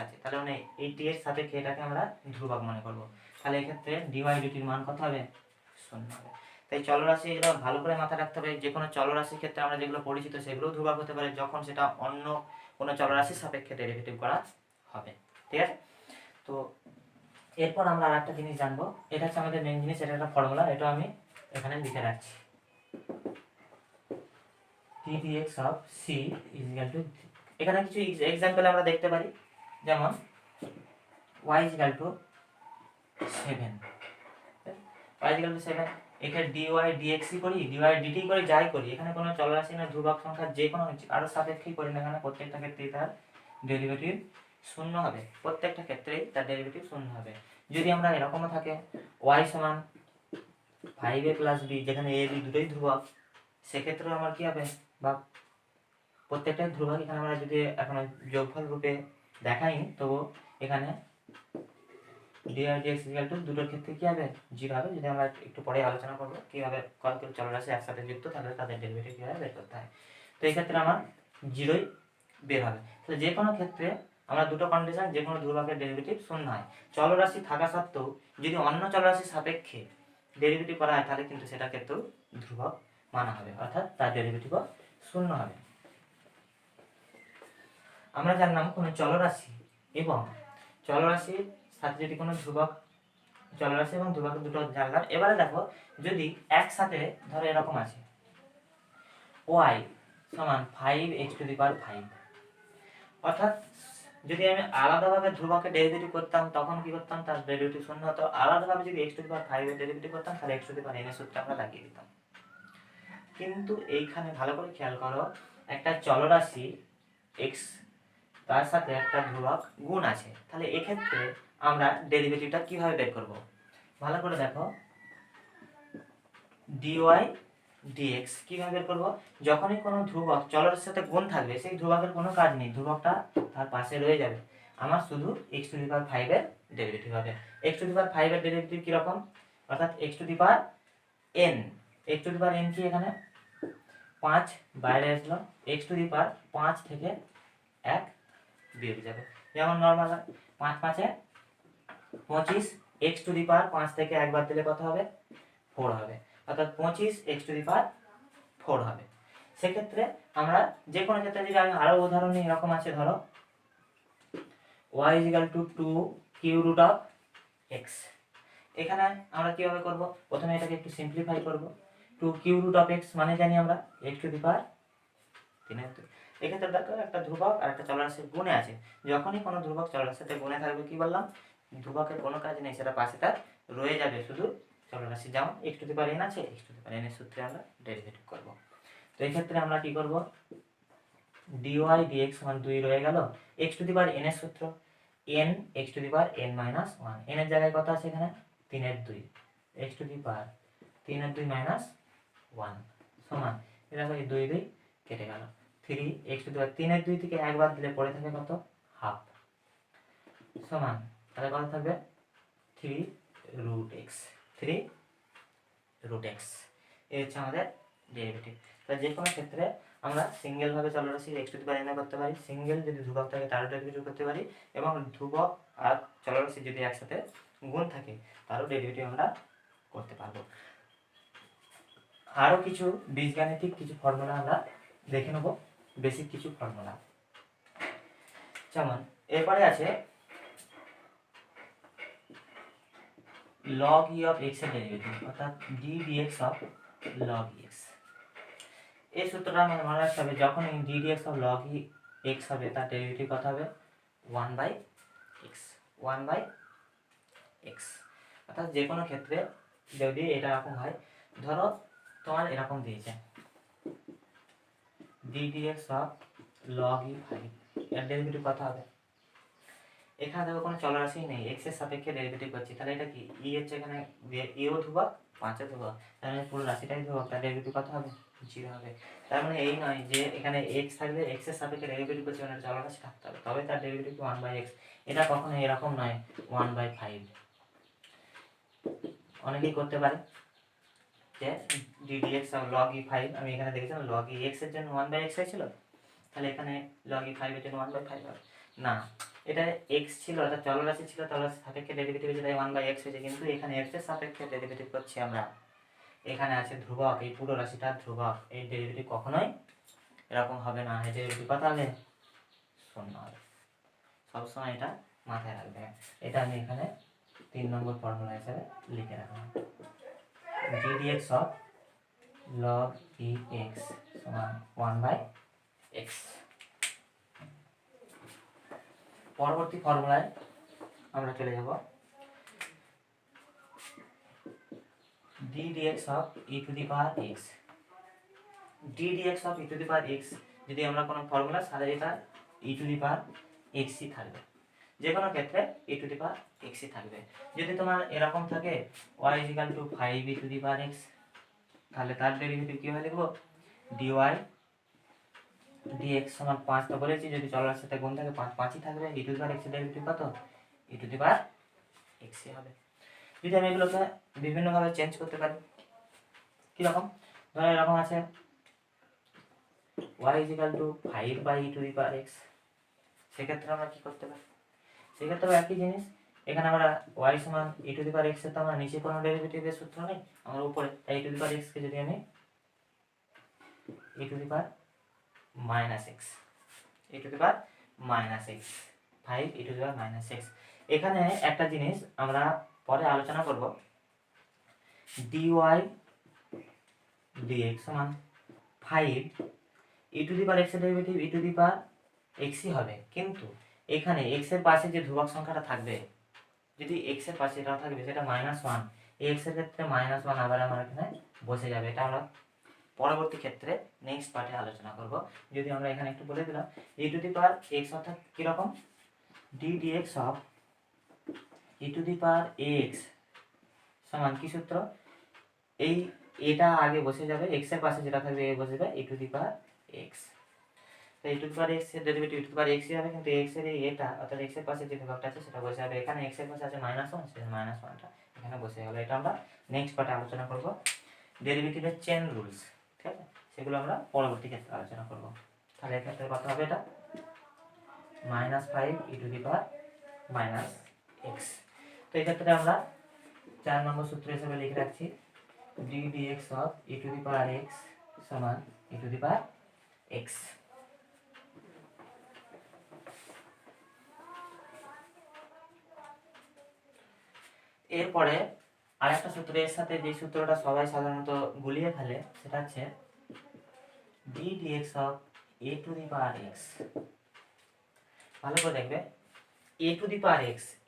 আছে, তাহলে মানে এই t এর সাপেক্ষে এটাকে আমরা ধ্রুবক মনে করব। তাহলে এই ক্ষেত্রে dy dt এর মান কত হবে? 0 হবে। তাই চলরাশি এটা ভালো করে মাথায় রাখতে হবে, যে কোনো চলরাশির ক্ষেত্রে আমরা যেগুলো পরিচিত সেগুলো ধ্রুবক হতে পারে যখন সেটা অন্য কোনো চলরাশির সাপেক্ষে ডেরিভেটিভ করা হবে, ঠিক আছে? তো এরপর আমরা আরেকটা জিনিস জানবো, এটা হচ্ছে আমাদের মেইন জিনিস, এটা একটা ফর্মুলা, এটা আমি এখানে লিখে রাখছি। t dx of c is equal to, এখানে কিছু एग्जांपल আমরা দেখতে পারি, যেমন y is equal to 7, y is equal to 7, এখানে dy dx করি, dy dt করি, যাই করি, এখানে কোনো চলরাশি না ধ্রুবক সংখ্যা যে কোনো কারোর সাপেক্ষেই করি না, এখানে প্রত্যেকটা ক্ষেত্রেই তার ডেরিভেটিভ 0 হবে, প্রত্যেকটা ক্ষেত্রেই তার ডেরিভেটিভ 0 হবে। যদি আমরা এরকমও থাকে y সমান 5a প্লাস b, যেখানে a b দুটোই ধ্রুবক, সেক্ষেত্রে আমার কি হবে বা প্রত্যেকটাই ধ্রুবক, এখানে আমরা যদি এখন যোগফল রূপে দেখাইনি তবু এখানে dy dx দুটোর ক্ষেত্রে কি হবে 0 হবে। যদি আমরা একটু পরে আলোচনা করব কিভাবে কতগুলো চলরাশি একসাথে যুক্ত তাহলে তাদের ডেরিভেটিভ কিভাবে বের করতে হয়। তো এই ক্ষেত্রে আমার 0ই বের হবে। তো যে কোনো ক্ষেত্রে আমরা দুটো কন্ডিশন, যে কোনো ধ্রুবকের ডেরিভেটিভ 0 হয়। চলরাশি থাকা সত্ত্বেও যদি অন্য চলরাশির সাপেক্ষে ডেরিভেটিভ করা হয় তাহলে কিন্তু সেটা ক্ষেত্রেও ধ্রুবক মানা হবে, অর্থাৎ তার ডেরিভেটিভও 0 হবে। আমরা জানলাম কোনো চলরাশি এবং চলরাশির সাথে যদি কোনো ধ্রুবক, চলরাশি এবং ধ্রুবক দুটো জানলাম। এবারে দেখো যদি একসাথে ধরো এরকম আছে y সমান 5x টু দি পাওয়ার 5, অর্থাৎ যদি আমি আলাদাভাবে ধ্রুবকের ডেরিভেটিভ করতাম তখন কি করতাম, তার ডেরিভেটিভ 0 হতো। আলাদাভাবে যদি x টু দি পাওয়ার 5 এর ডেরিভেটিভ করতাম তাহলে x to the power n এর সূত্র আমরা লাগিয়ে দিতাম। কিন্তু এইখানে ভালো করে খেয়াল করো, একটা চলরাশি x তার সাথে একটা ধ্রুবক গুণ আছে, তাহলে এক্ষেত্রে আমরা ডেরিভেটিভটা কিভাবে বের করব? ভালো করে দেখো dy dx কিভাবে বের করব? যখনই কোনো ধ্রুবক চলরাশির সাথে গুণ থাকবে সেই ধ্রুবকের কোনো কাজ নেই, ধ্রুবকটা তার পাশে রয়ে যাবে, আমার শুধু x টু দি পাওয়ার 5 এর ডেরিভেটিভ হবে। x টু দি পাওয়ার 5 এর ডেরিভেটিভ কি রকম, অর্থাৎ x to the power n, x to the power n কি এখানে 5 বাইরে আসলো, x টু দি পাওয়ার 5 থেকে 1 বিয়োগ যাবে, যেমন নরমাল 5 5 এ 25, x টু দি পাওয়ার 5 থেকে 1 বাদ দিলে কত হবে 4 হবে, অর্থাৎ 25 x টু দি পাওয়ার 4 হবে। সেক্ষেত্রে আমরা যে কোনো ক্ষেত্রে যদি আমি আরো উদাহরণ নিই, এরকম আছে ধরো y is equal to 2 q root of x, এখানে আমরা কিভাবে করব, প্রথমে এটাকে একটু সিম্পলিফাই করব। 2 কিউ রুট অফ x মানে জানি আমরা x টু দি পাওয়ার 3/2। এক্ষেত্রে দেখো একটা ধ্রুবক আর একটা চলরাশির গুণে আছে, যখনই কোনো ধ্রুবক চলরাশির সাথে গুণে থাকবে কি বললাম, ধ্রুবকের কোনো কাজ নেই, সেটা পাশে তার রয়ে যাবে শুধু চলরাশি, যেমন x to the power n আছে, x to the power n এর সূত্রে আমরা ডেরিভেটিভ করব। তো এই ক্ষেত্রে আমরা কি করব, dy dx সমান 2 রয়ে গেল, x to the power n এর সূত্র n x to the power n - 1, n এর জায়গায় কত আছে এখানে 3/2, x টু দি পাওয়ার 3/2 - 1 সমান, এটা কই 2 2 কেটে গেল, 3 x টু দি পাওয়ার 3/2 থেকে 1 বাদ দিলে পড়ে থাকে কত হাফ, সমান তাহলে কত থাকবে 3 রুট x, 3 রুট x, এই হচ্ছে আমাদের ডেরিভেটিভ। তাহলে যে কোনো ক্ষেত্রে আমরা সিঙ্গেল ভাবে চলরাশি x to the power n করতে পারি, সিঙ্গেল যদি ধ্রুবক থাকে তারও ডেরিভেটিভ করতে পারি, এবং ধ্রুবক আর চলরাশি যদি একসাথে গুণ থাকে তারও ডেরিভেটিভ আমরা করতে পারবো। আরও কিছু বীজগাণিতিক কিছু ফর্মুলা আমরা দেখে নেব, বেসিক কিছু ফর্মুলা। যেমন এরপরে আছে log e of x এর ডেরিভেটিভ, অর্থাৎ d dx of log x। এই সূত্রটা আমাদের মনে রাখতে হবে, যখন d dx of log x হবে তার ডেরিভেটিভ কত হবে 1/x, 1/x। অর্থাৎ যে কোনো ক্ষেত্রে যদি এটা এরকম হয়, ধরো তোমার এরকম দিয়েছে d dx of log e 5, এর ডেরিভেটিভ কত হবে? এখানে দেখো কোনো চলরাশি নেই, x এর সাপেক্ষে ডেরিভেটিভ করছি, তাহলে এটা কি e হচ্ছে, এখানে e ও ধ্রুবক 5 ও ধ্রুবক, তার মানে পুরো রাশিটাই ধ্রুবক, তার ডেরিভেটিভ কত হবে 0 হবে। তার মানে এই নয় যে এখানে x থাকলে x এর সাপেক্ষে ডেরিভেটিভ করছি মানে চলরাশি থাকতে হবে তবে তার ডেরিভেটিভ 1/x, এটা কখনো এরকম নয় 1/5। অনেকেই করতে পারে যে d dx of log e 5, আমি এখানে দেখেছিলাম log e x এর জন্য 1/x হয়েছিল, তাহলে এখানে log e 5 এর জন্য 1/5 হবে না, এটা x ছিল, এটা চলরাশি ছিল, চলরাশির সাপেক্ষে ডেরিভেটিভ হয়েছে তাই 1/x হয়েছে, কিন্তু এখানে x এর সাপেক্ষে ডেরিভেটিভ করছি আমরা, এখানে আছে ধ্রুবক, এই পুরো রাশিটা ধ্রুবক, এই ডেরিভেটিভ কখনোই এরকম হবে না, এই ডেরিভেটিভ কত হবে 0 হবে। সবসময় এটা মাথায় রাখবে, এটা আমি এখানে 3 নম্বর ফর্মুলা হিসেবে লিখে রাখলাম, d dx of log e x সমান 1/x। পরবর্তী ফর্মুলায় আমরা চলে যাব, d dx of e to the power x, d dx of e to the power x যদি আমরা কোনো ফর্মুলা সাথে এটা e to the power x ই থাকবে, যে কোনো ক্ষেত্রে e to the power x ই থাকবে। যদি তোমার এরকম থাকে y = 5 e to the power x, তাহলে তার ডেরিভেটিভ কি হয় লিখবো dy dx সমান 5, তো বলেছি যদি চলরাশির সাথে গুণ থাকে 5 5ই থাকবে, e to the power x এর ডেরিভেটিভ কত e to the power x ই হবে। যদি আমি এগুলোকে বিভিন্নভাবে চেঞ্জ করতে পারি, কিরকম, ধরো এরকম আছে y = 5/e to the power x, সেক্ষেত্রে আমরা কি করতে পারি, সেক্ষেত্রে একই জিনিস, এখানে আমরা y সমান e to the power x এর তো আমরা নিচে কোনো ডেরিভেটিভের সূত্র নেই, আমরা উপরে, তাই e to the power x কে যদি আমি e to the power -x, e to the power -x, 5 e to the power -x। এখানে একটা জিনিস আমরা পরে আলোচনা করব, dy dx সমান 5 e to the power x এর derivative e to the power x ই হবে, কিন্তু এখানে x এর পাশে যে ধ্রুবক সংখ্যাটা থাকবে, যদি x এর পাশে এটা থাকবে সেটা -1, এই x এর ক্ষেত্রে -1 আবার আমার এখানে বসে যাবে, এটা আমরা পরবর্তী ক্ষেত্রে নেক্সট পার্টে আলোচনা করব। যদি আমরা এখানে একটু বলে দিলাম e to the power x অর্থাৎ কি রকম, d dx of e to the power x সমান কি সূত্র, এই এটা আগে বসে যাবে, x এর পাশে যেটা থাকবে এ বসে যাবে e to the power x, তো e to the power x এর derivative e to the power x ই হবে, কিন্তু x এর এটা অর্থাৎ x এর পাশে যে ধ্রুবকটা আছে সেটা বসে যাবে, এখানে x এর পাশে আছে -1, সেই -1টা এখানে বসে গেল, এটা আমরা নেক্সট পার্টে আলোচনা করব, ডেরিভেটিভের চেন রুলস, ঠিক আছে, সেগুলো আমরা পরবর্তী ক্ষেত্রে আলোচনা করব। তাহলে এক্ষেত্রে কত হবে, এটা -5 e to the power -x। তো এই ক্ষেত্রে আমরা 4 নম্বর সূত্র হিসেবে লিখে রাখছি d dx of e to the power x সমান e to the power x। এরপরে আরেকটা সূত্র, এর সাথে যে সূত্রটা সবাই সাধারণত গুলিয়ে ফেলে সেটা হচ্ছে d dx of a to the power x, ভালো করে দেখবে a to the power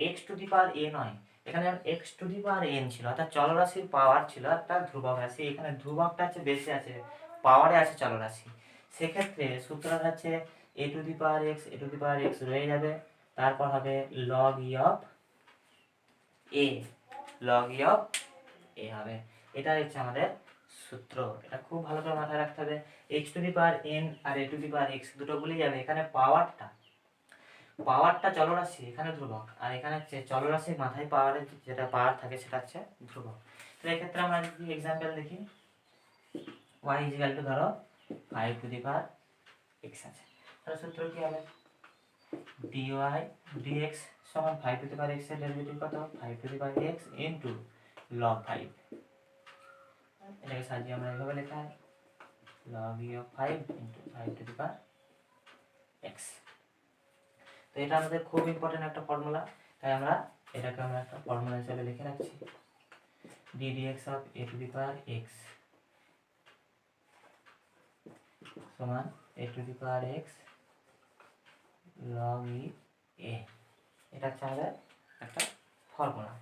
x to the power a নয়, এখানে x to the power n ছিল, অর্থাৎ চলরাশির পাওয়ার ছিল, একটা ধ্রুবক রাশি, এখানে ধ্রুবকটা আছে বেশি আছে, পাওয়ারে আছে চলরাশি, সেক্ষেত্রে সূত্রটা হচ্ছে a to the power x রয়ে যাবে, তারপর হবে log e of a, log e of a হবে, এটা হচ্ছে আমাদের সূত্র, এটা খুব ভালো করে মাথায় রাখতে হবে। x to the power n R a to the power x দুটো ভুলে যাবে, এখানে পাওয়ারটা চলরাশি, এখানে ধ্রুবক, আর এখানে চলরাশির মাথায় পাওয়ারের যেটা পাওয়ার থাকে সেটা হচ্ছে ধ্রুবক। তো এই ক্ষেত্রে আমরা যদি এক্সাম্পল দেখি y = ধরো 5 x আছে। তাহলে সূত্র কি হবে, dy dx সমান 5 x এর ডেরিভেটিভ কত, 5 x ইন্টু log 5। এটাকে সাজিয়ে আমরা এভাবে লেখা হয় log of 5 ইন্টু 5 x। তো এটা আমাদের খুব ইম্পর্টেন্ট একটা ফর্মুলা, তাই আমরা এটাকে একটা ফর্মুলা হিসেবে লিখে রাখছি, d dx of a to the power x সমান a to the power x log a। এটা হচ্ছে আমাদের একটা ফর্মুলা।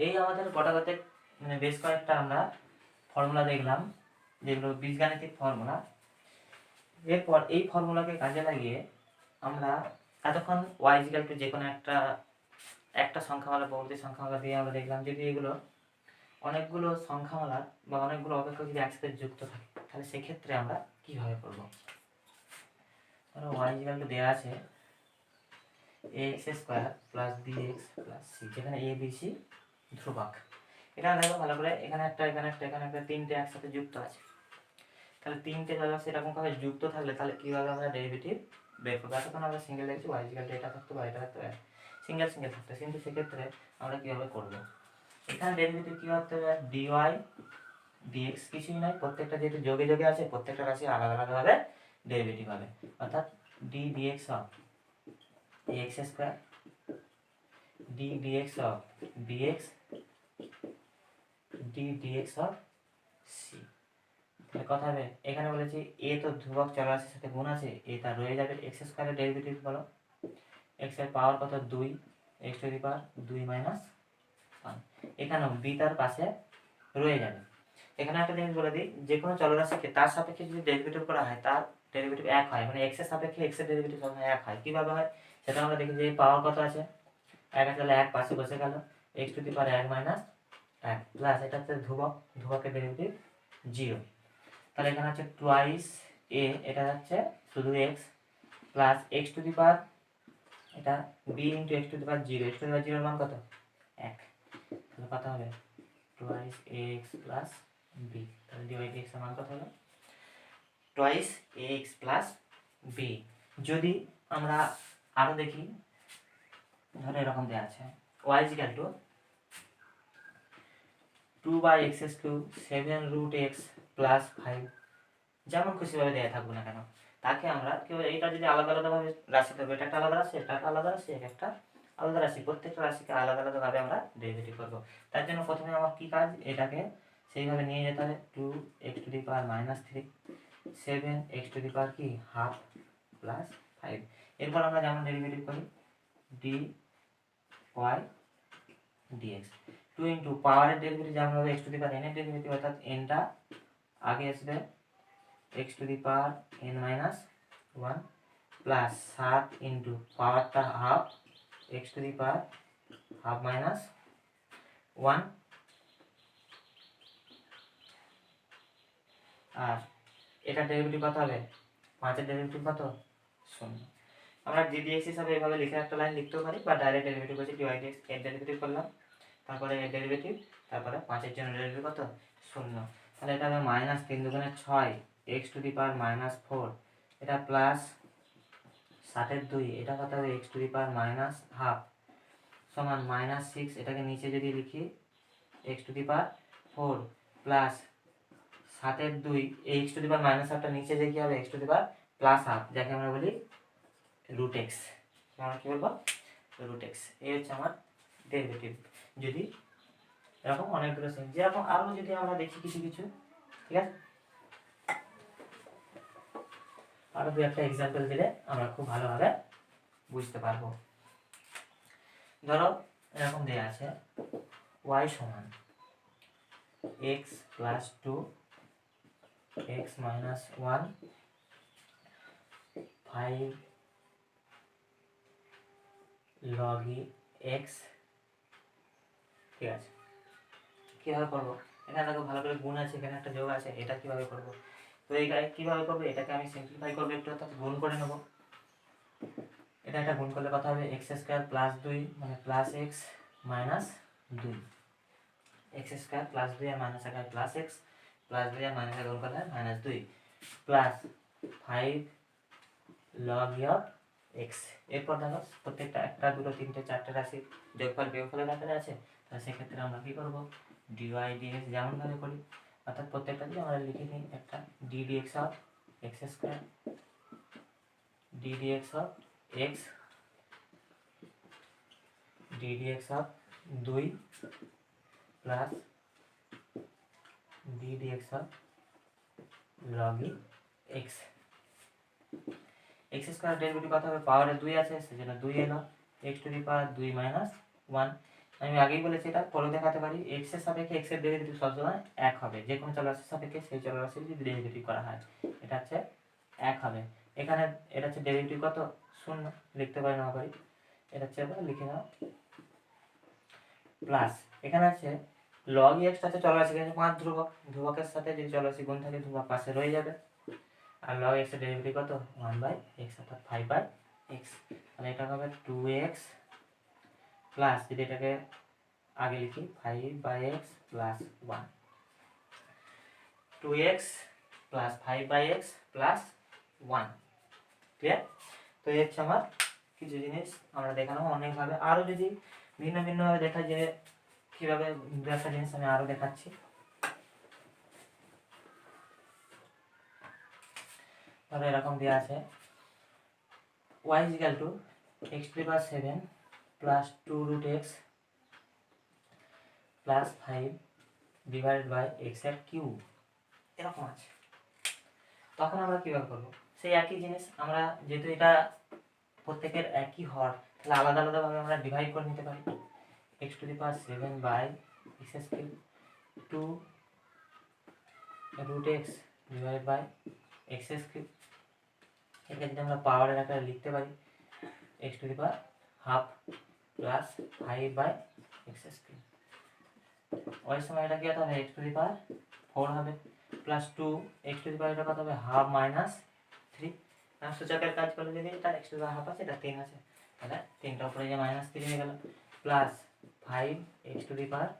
এই আমাদের গোটাগতে মানে বেশ কয়েকটা আমরা ফর্মুলা দেখলাম যেগুলো বীজগাণিতিক ফর্মুলা। এরপর এই ফর্মুলাকে কাজে লাগিয়ে আমরা এতক্ষণ y ইকুয়াল টু যে কোনো একটা সংখ্যামালা পরবর্তী সংখ্যামালা দিয়ে আমরা দেখলাম যদি এগুলো অনেকগুলো সংখ্যামালা বা অনেকগুলো অপেক্ষক যদি একসাথে যুক্ত থাকে তাহলে সেক্ষেত্রে আমরা কিভাবে করব। ধরো y ইকুয়াল টু দেওয়া আছে ax square plus bx plus c, যেখানে a b c ধ্রুবক। এখানে দেখো ভালো করে, এখানে একটা এখানে একটা এখানে একটা, তিনটে একসাথে যুক্ত আছে। তাহলে তিনটে জায়গা সেরকম ভাবে যুক্ত থাকলে তাহলে কিভাবে আমরা ডেরিভেটিভ বের করবো। এতক্ষণ আমরা সিঙ্গেল দেখছি y ইকুয়াল টু এটা থাকতো বা এটা থাকতো, সিঙ্গেল সিঙ্গেল থাকতো, কিন্তু সেক্ষেত্রে আমরা কিভাবে করব। এখানে ডেরিভেটিভ কি হতে হবে, dy dx কিছুই নয়, প্রত্যেকটা যেহেতু যোগে যোগে আছে প্রত্যেকটা রাশি আলাদা আলাদা ভাবে ডেরিভেটিভ হবে, অর্থাৎ d dx of ax square d dx of bx d dx of c। তাহলে কথা হবে, এখানে বলেছি a তো ধ্রুবক চলরাশির সাথে গুণ আছে, a তা রয়ে যাবে, x স্কয়ারের ডেরিভেটিভ বলো, x এর পাওয়ার কত 2, x to the power 2 minus 1। এখানেও b তার পাশে রয়ে যাবে। এখানে একটা জিনিস বলে দিই, যে কোনো চলরাশিকে তার সাপেক্ষে যদি ডেরিভেটিভ করা হয় তার ডেরিভেটিভ এক হয়, মানে x এর সাপেক্ষে x এর ডেরিভেটিভ সবসময় এক হয়। কিভাবে হয় সেটা আমরা দেখি, যে পাওয়ার কত আছে 1 আছে, তাহলে 1 পাশে বসে গেল, x to the power 1 minus 1 plus এটা হচ্ছে ধ্রুবক, ধ্রুবকের ডেরিভেটিভ 0। তাহলে এখানে হচ্ছে টুয়াইস a, এটা হচ্ছে শুধু x plus x to the power এটা b into x to the power 0, x to the power 0 এর মান কত 1। তাহলে কত হবে টুয়াইস ax প্লাস b। তাহলে dy dx এর মান কত হলো টুয়াইস ax প্লাস b। যদি আমরা আরো দেখি, ধরো এরকম দেওয়া আছে y equal two 2/x³ 7 √x plus 5, যেমন খুশিভাবে দেওয়া থাকবো না কেন, তাকে আমরা কেউ এইটা যদি আলাদা আলাদাভাবে রাশি করবো, এটা একটা আলাদা রাশি, এটা একটা আলাদা রাশি, একটা আলাদা রাশি, প্রত্যেকটা রাশিকে আলাদা আলাদাভাবে আমরা ডেরিভেটিভ করবো। তার জন্য প্রথমে আমার কি কাজ, এটাকে সেইভাবে নিয়ে যেতে হবে, 2x two the power -3 7x two the পাওয়ার কি হাফ প্লাস 5। এরপর আমরা যেমন ডেরিভেটিভ করি dy dx, 2 ইন্টু পাওয়ারের ডেরিভেটিভ যেমন হবে x to the power n এর ডেরিভেটিভ, অর্থাৎ nটা আগে আসবে x to the power n minus 1 plus 7 into পাওয়ারটা half x to the power half minus 1, আর এটা ডেরিভেটিভ কত হবে 5 এর ডেরিভেটিভ কত 0। আমরা d dx হিসাবে এভাবে লিখে একটা লাইন লিখতেও পারি, বা ডাইরেক্ট ডেরিভেটিভ হচ্ছে dy dx এর ডেরিভেটিভ করলাম, তারপরে এর ডেরিভেটিভ, তারপরে 5 এর জন্য ডেরিভেটিভ কত 0। তাহলে এটা হবে মাইনাস 3 দুগুণে 6 x টু দি পাওয়ার -4, এটা প্লাস 7 2, এটা কত হবে x to the power minus half সমান -6, এটাকে নিচে যদি লিখি x to the power 4 plus 7 2, এই x টু দি পাওয়ার -হাফটা নিচে যে কি হবে x to the power plus half, যাকে আমরা বলি √x, আমরা কি বলবো √x। এই হচ্ছে আমার ডেরিভেটিভ। যদি এরকম অনেকগুলো সেম, যেরকম আরো যদি আমরা দেখি কিছু কিছু, ঠিক আছে, আরো দু একটা এক্সাম্পল দিলে আমরা খুব ভালোভাবে বুঝতে পারবো। ধরো এরকম দেয়া আছে y সমান x plus 2 x minus 1 5 log x, ঠিক আছে। কিভাবে করবো, এখানে দেখো ভালো করে গুণ আছে, এখানে একটা যোগ আছে, এটা কিভাবে করবো। তো এই কিভাবে করবো, এটাকে আমি সিম্পলিফাই করবো একটু, অর্থাৎ গুণ করে নেবো। এটা একটা গুণ করলে কথা হবে x স্কয়ার প্লাস 2 মানে plus x minus 2, x square plus 2 আর মাইনাস 1 প্লাস x প্লাস 2 আর মাইনাসে গুণ করলে -2 প্লাস 5 log অফ x। এরপর দেখো প্রত্যেকটা একটা দুটো তিনটে চারটে রাশি যোগফল বিয়োগফলের আকারে আছে, তাহলে সেক্ষেত্রে আমরা কি করব dy dx যেমন ভাবে করি, অর্থাৎ প্রত্যেকটা দিয়ে আমরা লিখে নিই একটা d dx of x square d dx of x d dx of 2 plus d dx of log x। x square derivative কত হবে, পাওয়ারে 2 আছে সেজন্য 2 এলো, x to the power 2 minus 1। আমি আগেই বলেছি এটা পরে দেখাতে পারি, x এর সাপেক্ষে x এর ডেরিভেটিভ সবসময় 1 হবে, যে কোনো চলরাশির সাপেক্ষে সেই চলরাশির যদি ডেরিভেটিভ করা হয় এটা হচ্ছে 1 হবে। এখানে এটা হচ্ছে ডেরিভেটিভ কত 0 লিখতে পারি না পারি, এটা হচ্ছে আবার লিখে নাও প্লাস এখানে আছে log x আছে চলরাশি আছে 5 ধ্রুবক, ধ্রুবকের সাথে যদি চলরাশি গুণ থাকে ধ্রুবক পাশে রয়ে যাবে, আর log x এর ডেরিভেটিভ কত 1/x অর্থাৎ 5/x। তাহলে এটা হবে 2x প্লাস যদি এটাকে আগে লিখি 5/x plus 1, 2x plus 5/x plus 1। Clear? তো এই হচ্ছে আমার কিছু জিনিস আমরা দেখানো অনেকভাবে, আরও যদি ভিন্ন ভিন্নভাবে দেখা যায় কীভাবে একটা জিনিস আমি আরও দেখাচ্ছি। তাহলে এরকম দেওয়া আছে y is equal to x to the power 7 plus 2 root x plus 5 divided by x এর কিউব, এরকম আছে। তখন আমরা কীভাবে করবো সেই একই জিনিস, আমরা যেহেতু এটা প্রত্যেকের একই হর, তাহলে আলাদা আলাদাভাবে আমরা ডিভাইড করে নিতে পারি। x to the power 7 by x cube 2 root x divided by x cube, এটা যদি আমরা পাওয়ারের আকারে লিখতে পারি x to the power half plus 5 by x cube. ওই সময় এটা কি হতে হবে x টু দি পাওয়ার 4 হবে plus 2 x to the power এটা কত হবে হাফ মাইনাস 3, সূচকের কাজ করলে যদি এটা x to the power half আছে এটা 3 আছে, তাহলে 3টা উপরে যে -3 হয়ে গেল প্লাস 5 x টু দি পাওয়ার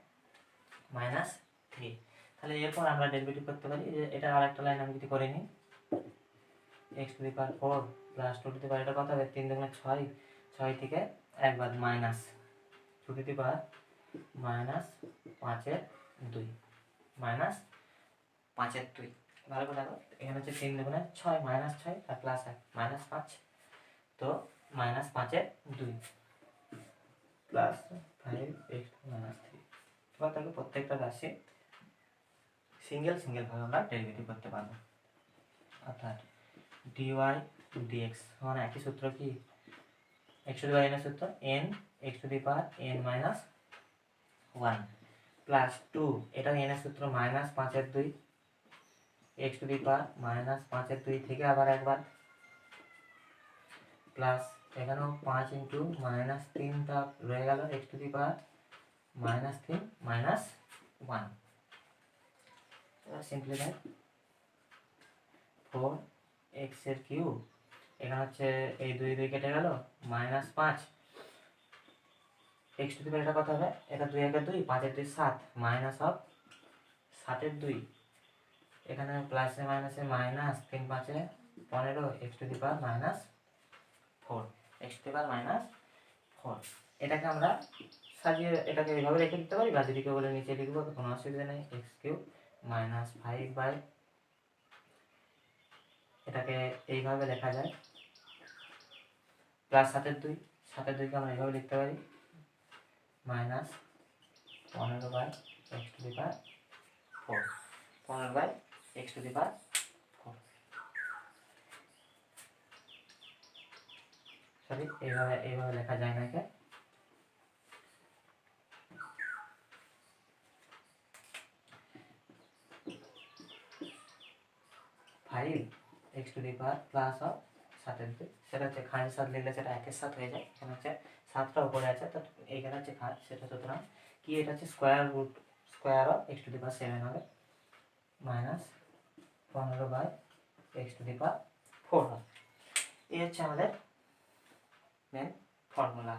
-3। তাহলে এরপর আমরা ডেরিভেটিভ করতে পারি, যে এটা আরেকটা লাইন আমি যদি করে নিই x to the power 4 plus 2 to the power এটা কত হবে 3 দুগুণে 6, 6 থেকে একবার minus 2 to the power -5/2 minus 5/2। ভালো করে দেখো এখানে হচ্ছে 3 দুগুণে 6 -6 আর প্লাস 1 -5, তো -5/2 প্লাস 5x -3। এবার তাহলে প্রত্যেকটা রাশি সিঙ্গেল সিঙ্গেল ভাবে আমরা ডেরিভেটিভ করতে পারবো, অর্থাৎ dy dx মানে একই সূত্র কি x to the power n এর সূত্র n x to the power n minus 1 plus 2 এটা n এর সূত্র -5/2 x টু দি পাওয়ার -5/2 থেকে আবার একবার প্লাস এখানেও 5 ইন্টু -3টা রয়ে গেল x টু দি পাওয়ার -3 -1। এবার সিম্পলিফাই 4x এর কিউব, এখানে হচ্ছে এই 2 2 কেটে গেল -5 x টু দি পাওয়ার এটা কত হবে, এটা 2 1 2 5 2 7 মাইনাস অফ 7/2, এখানে প্লাসে মাইনাসে minus 3 5 15 x to the power -4 x to the power -4। এটাকে আমরা সাজিয়ে এটাকে এইভাবে রেখে দিতে পারি, বা যদি কেউ বলে নিচে লিখবো তো কোনো অসুবিধা নেই, x কিউব -5 বাই, এটাকে এইভাবে লেখা যায় প্লাস 7/2, 7/2কে আমরা এইভাবে লিখতে পারি -15 by x to the power 4, 15 by x to the power 4। Sorry এইভাবে লেখা যায় না, একে 5 x to the power plus of 7/2, সেটা হচ্ছে খাঁজের সাথে লিখলে সেটা একের সাথে হয়ে যায়, এখানে হচ্ছে 7টা উপরে আছে তো এইখানে হচ্ছে খাঁজ, সেটা সুতরাং কি এটা হচ্ছে square of x to the power 7 হবে -15 by x to the power 4 হবে। এই হচ্ছে আমাদের মেন ফর্মুলা।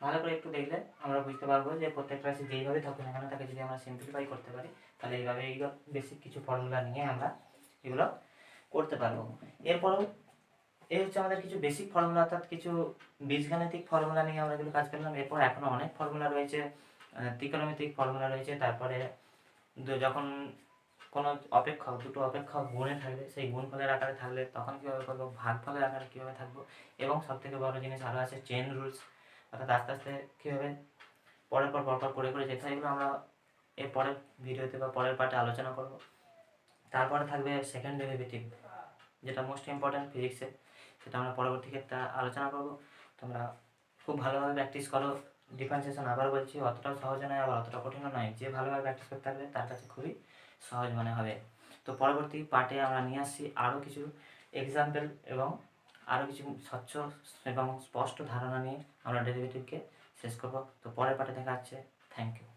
ভালো করে একটু দেখলে আমরা বুঝতে পারবো যে প্রত্যেকটা রাশি যেইভাবে থাকুক না কেন তাকে যদি আমরা সিম্পলিফাই করতে পারি তাহলে এইভাবে এইগুলো বেসিক কিছু ফর্মুলা নিয়ে আমরা এগুলো করতে পারবো। এরপরেও এই হচ্ছে আমাদের কিছু বেসিক ফর্মুলা, অর্থাৎ কিছু বীজগাণিতিক ফর্মুলা নিয়ে আমরা এগুলো কাজ করলাম। এরপর এখনও অনেক ফর্মুলা রয়েছে, ত্রিকোণমিতিক ফর্মুলা রয়েছে। তারপরে যখন কোনো অপেক্ষক, দুটো অপেক্ষক গুণে থাকবে, সেই গুণফলের আকারে থাকলে তখন কীভাবে করবো, ভাগফলের আকারে কীভাবে থাকবো, এবং সবথেকে বড় জিনিস আরও আছে চেন রুলস, অর্থাৎ আস্তে আস্তে কীভাবে পরের পর পরপর করে করে যেতে হয়, এগুলো আমরা এর পরের ভিডিওতে বা পরের পার্টে আলোচনা করব। তারপরে থাকবে সেকেন্ড ডেরিভেটিভ, যেটা মোস্ট ইম্পর্ট্যান্ট ফিজিক্সে, সেটা আমরা পরবর্তী ক্ষেত্রে আলোচনা করব। তোমরা খুব ভালোভাবে প্র্যাকটিস করো। ডিফারেন্সিয়েশন আবার বলছি, অতটাও সহজ নয় আবার অতটা কঠিনও নয়। যে ভালোভাবে প্র্যাকটিস করতে থাকবে তার কাছে খুবই সহজ মনে হবে। তো পরবর্তী পার্টে আমরা নিয়ে আসছি আরও কিছু এক্সাম্পল এবং আরও কিছু স্বচ্ছ এবং স্পষ্ট ধারণা নিয়ে আমরা ডেরিভেটিভকে শেষ করব। তো পরের পার্টে দেখা হচ্ছে। Thank you.